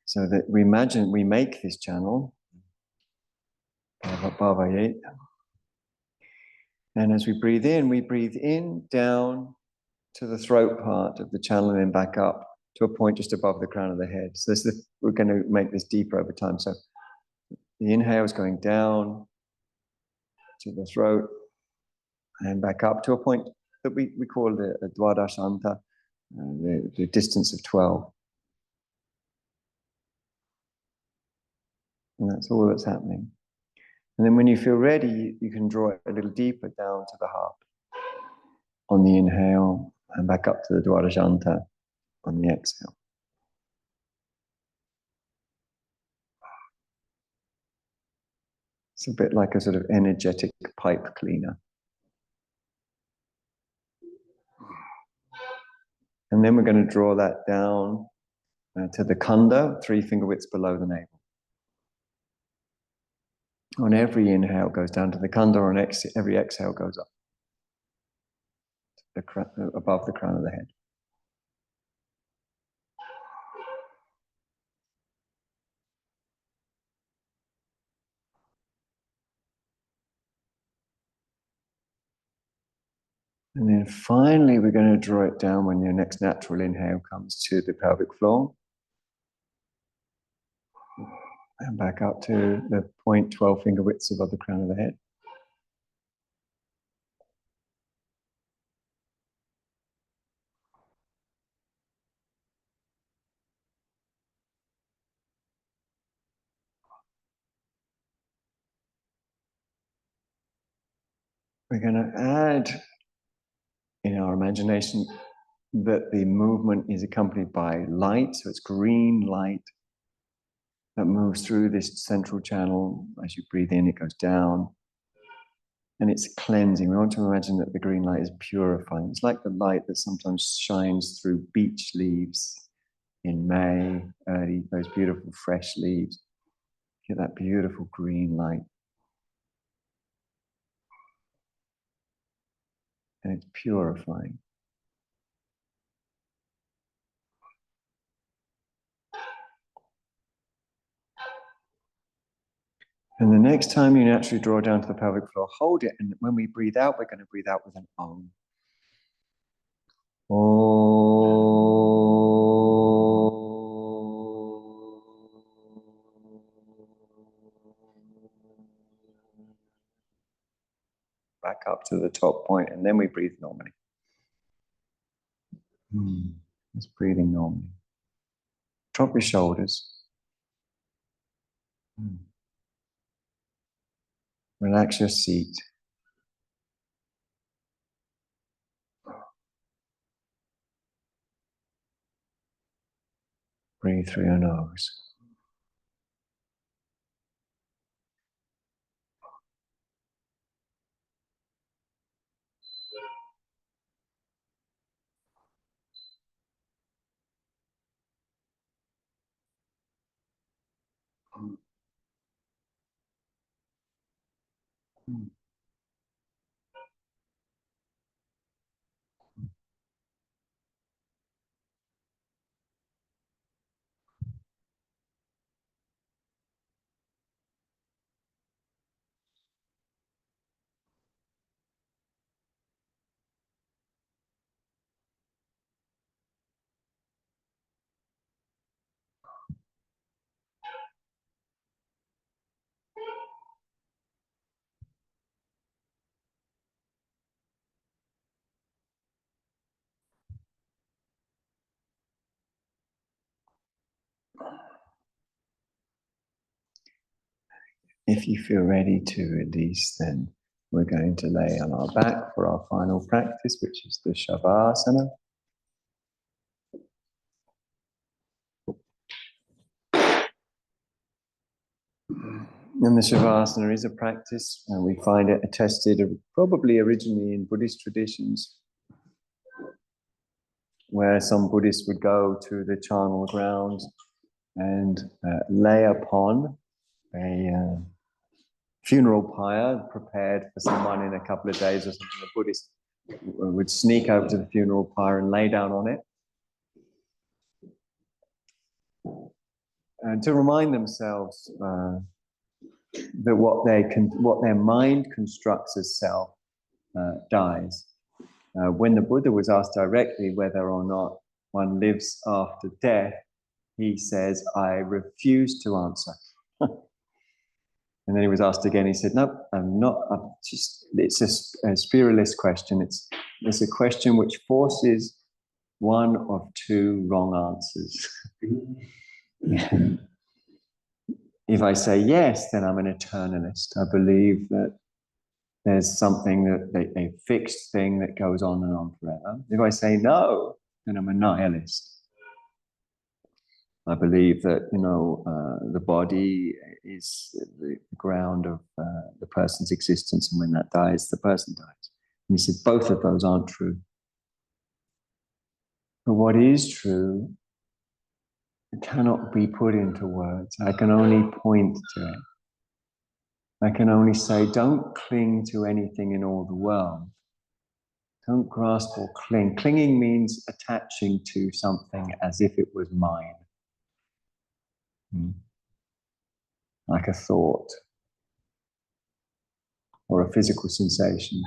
So that we imagine we make this channel, bhavayet. And as we breathe in, down to the throat part of the channel, and then back up to a point just above the crown of the head. So we're going to make this deeper over time. So the inhale is going down to the throat and back up to a point that we call the dwadashanta, the distance of 12. And that's all that's happening. And then when you feel ready, you can draw it a little deeper down to the heart on the inhale and back up to the dwadashanta on the exhale. It's a bit like a sort of energetic pipe cleaner. And then we're going to draw that down to the khanda, 3 finger widths below the navel. On every inhale goes down to the khanda, on every exhale goes up above the crown of the head. And then finally, we're going to draw it down when your next natural inhale comes to the pelvic floor. And back up to the point 12 finger widths above the crown of the head. We're going to add in our imagination that the movement is accompanied by light, so it's green light that moves through this central channel. As you breathe in, it goes down, and it's cleansing. We want to imagine that the green light is purifying. It's like the light that sometimes shines through beech leaves in May, early, those beautiful fresh leaves. Get that beautiful green light. And it's purifying. And the next time you naturally draw down to the pelvic floor, hold it. And when we breathe out, we're going to breathe out with an Om. Back up to the top point, and then we breathe normally. Just breathing normally. Drop your shoulders. Relax your seat. Breathe through your nose. If you feel ready to release, then we're going to lay on our back for our final practice, which is the Shavasana. And the Shavasana is a practice, and we find it attested probably originally in Buddhist traditions, where some Buddhists would go to the charnel ground and lay upon a funeral pyre prepared for someone in a couple of days or something. The Buddhist would sneak over to the funeral pyre and lay down on it, and to remind themselves that what their mind constructs as self dies. When the Buddha was asked directly whether or not one lives after death, he says, "I refuse to answer." And then he was asked again. He said, "No, I'm not. It's a spiritualist question. It's a question which forces one of two wrong answers." If I say yes, then I'm an eternalist. I believe that there's something a fixed thing that goes on and on forever. If I say no, then I'm a nihilist. I believe that, the body is the ground of the person's existence, and when that dies, the person dies. And he said both of those aren't true. But what is true cannot be put into words. I can only point to it. I can only say, don't cling to anything in all the world. Don't grasp or cling. Clinging means attaching to something as if it was mine. Like a thought or a physical sensation.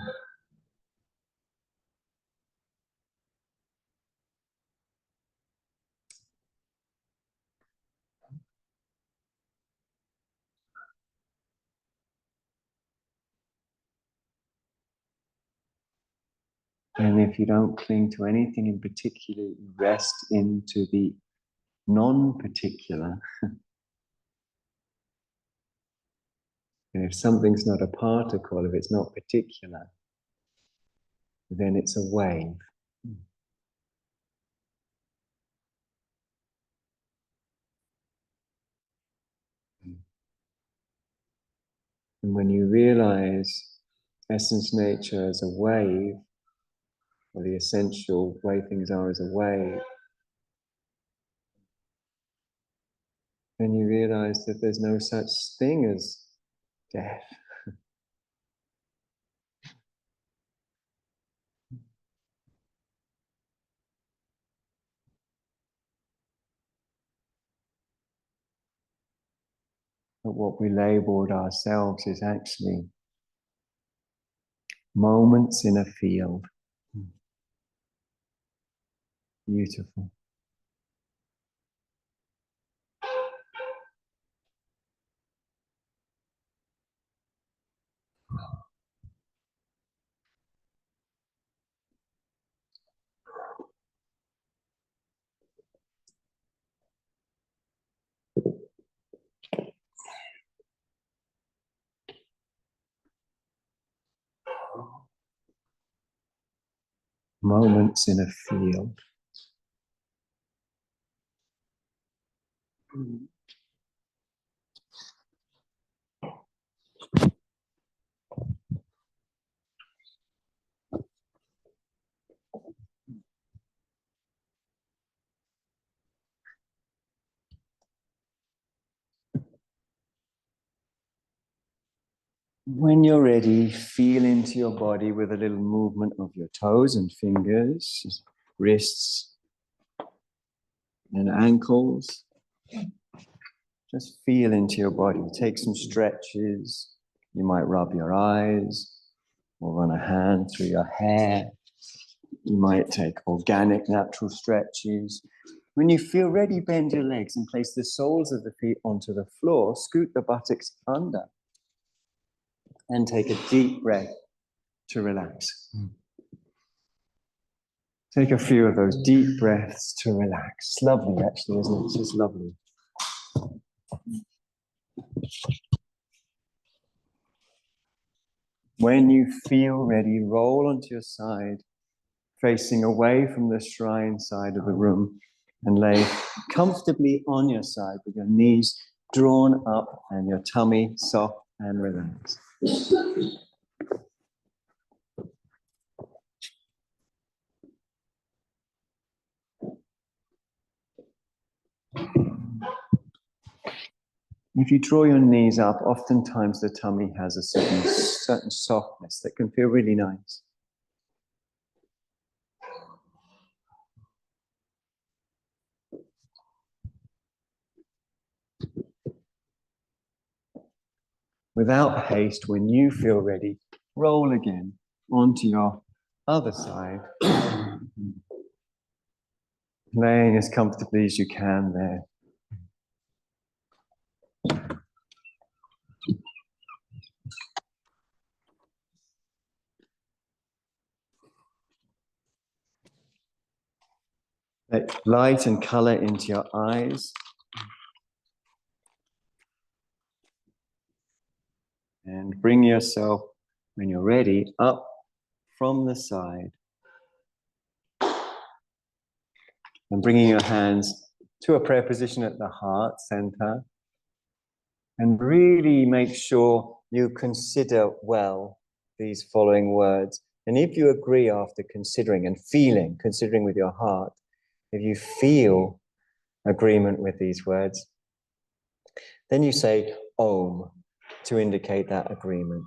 And if you don't cling to anything in particular, you rest into the non-particular. And if something's not a particle, if it's not particular, then it's a wave. And when you realize essence nature as a wave, or the essential way things are as a wave, then you realize that there's no such thing as death. But what we labeled ourselves is actually moments in a field. Beautiful. Moments in a field. When you're ready, feel into your body with a little movement of your toes and fingers, wrists and ankles. Just feel into your body. Take some stretches. You might rub your eyes or run a hand through your hair. You might take organic, natural stretches. When you feel ready, bend your legs and place the soles of the feet onto the floor. Scoot the buttocks under. And take a deep breath to relax. Take a few of those deep breaths to relax. It's lovely, actually, isn't it? It's just lovely. When you feel ready, roll onto your side, facing away from the shrine side of the room, and lay comfortably on your side with your knees drawn up and your tummy soft and relaxed. If you draw your knees up, oftentimes the tummy has a certain softness that can feel really nice. Without haste, when you feel ready, roll again onto your other side, laying as comfortably as you can there. Let light and color into your eyes. And bring yourself, when you're ready, up from the side. And bringing your hands to a prayer position at the heart center. And really make sure you consider well these following words. And if you agree after considering and feeling, considering with your heart, if you feel agreement with these words, then you say Om to indicate that agreement.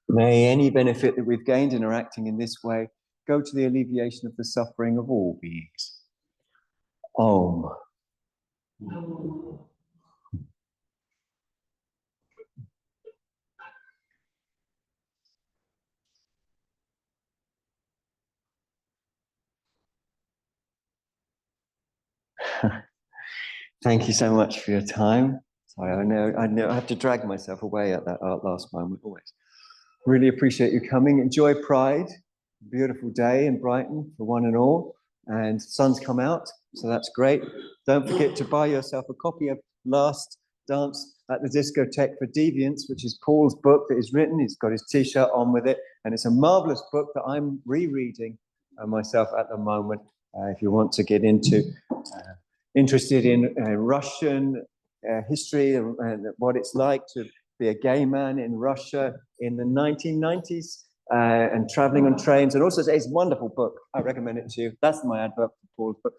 May any benefit that we've gained interacting in this way go to the alleviation of the suffering of all beings. Om. Thank you so much for your time. Sorry, I know I have to drag myself away at that last moment always. Really appreciate you coming. Enjoy Pride. Beautiful day in Brighton for one and all. And sun's come out, so that's great. Don't forget to buy yourself a copy of Last Dance at the Discotheque for Deviants, which is Paul's book that he's written. He's got his T-shirt on with it, and it's a marvelous book that I'm rereading myself at the moment. If you want to get interested in Russian history and what it's like to be a gay man in Russia in the 1990s and traveling on trains, and also it's a wonderful book. I recommend it to you. That's my advert for Paul's book.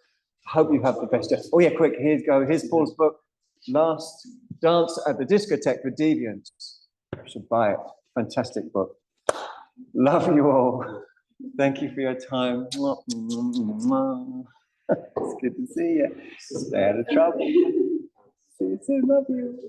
I hope you have the best day. Oh yeah, quick, here's Paul's book, Last Dance at the Discotheque for Deviants. You should buy it. Fantastic book. Love you all. Thank you for your time. It's good to see you. Stay out of trouble. See you soon. Love you.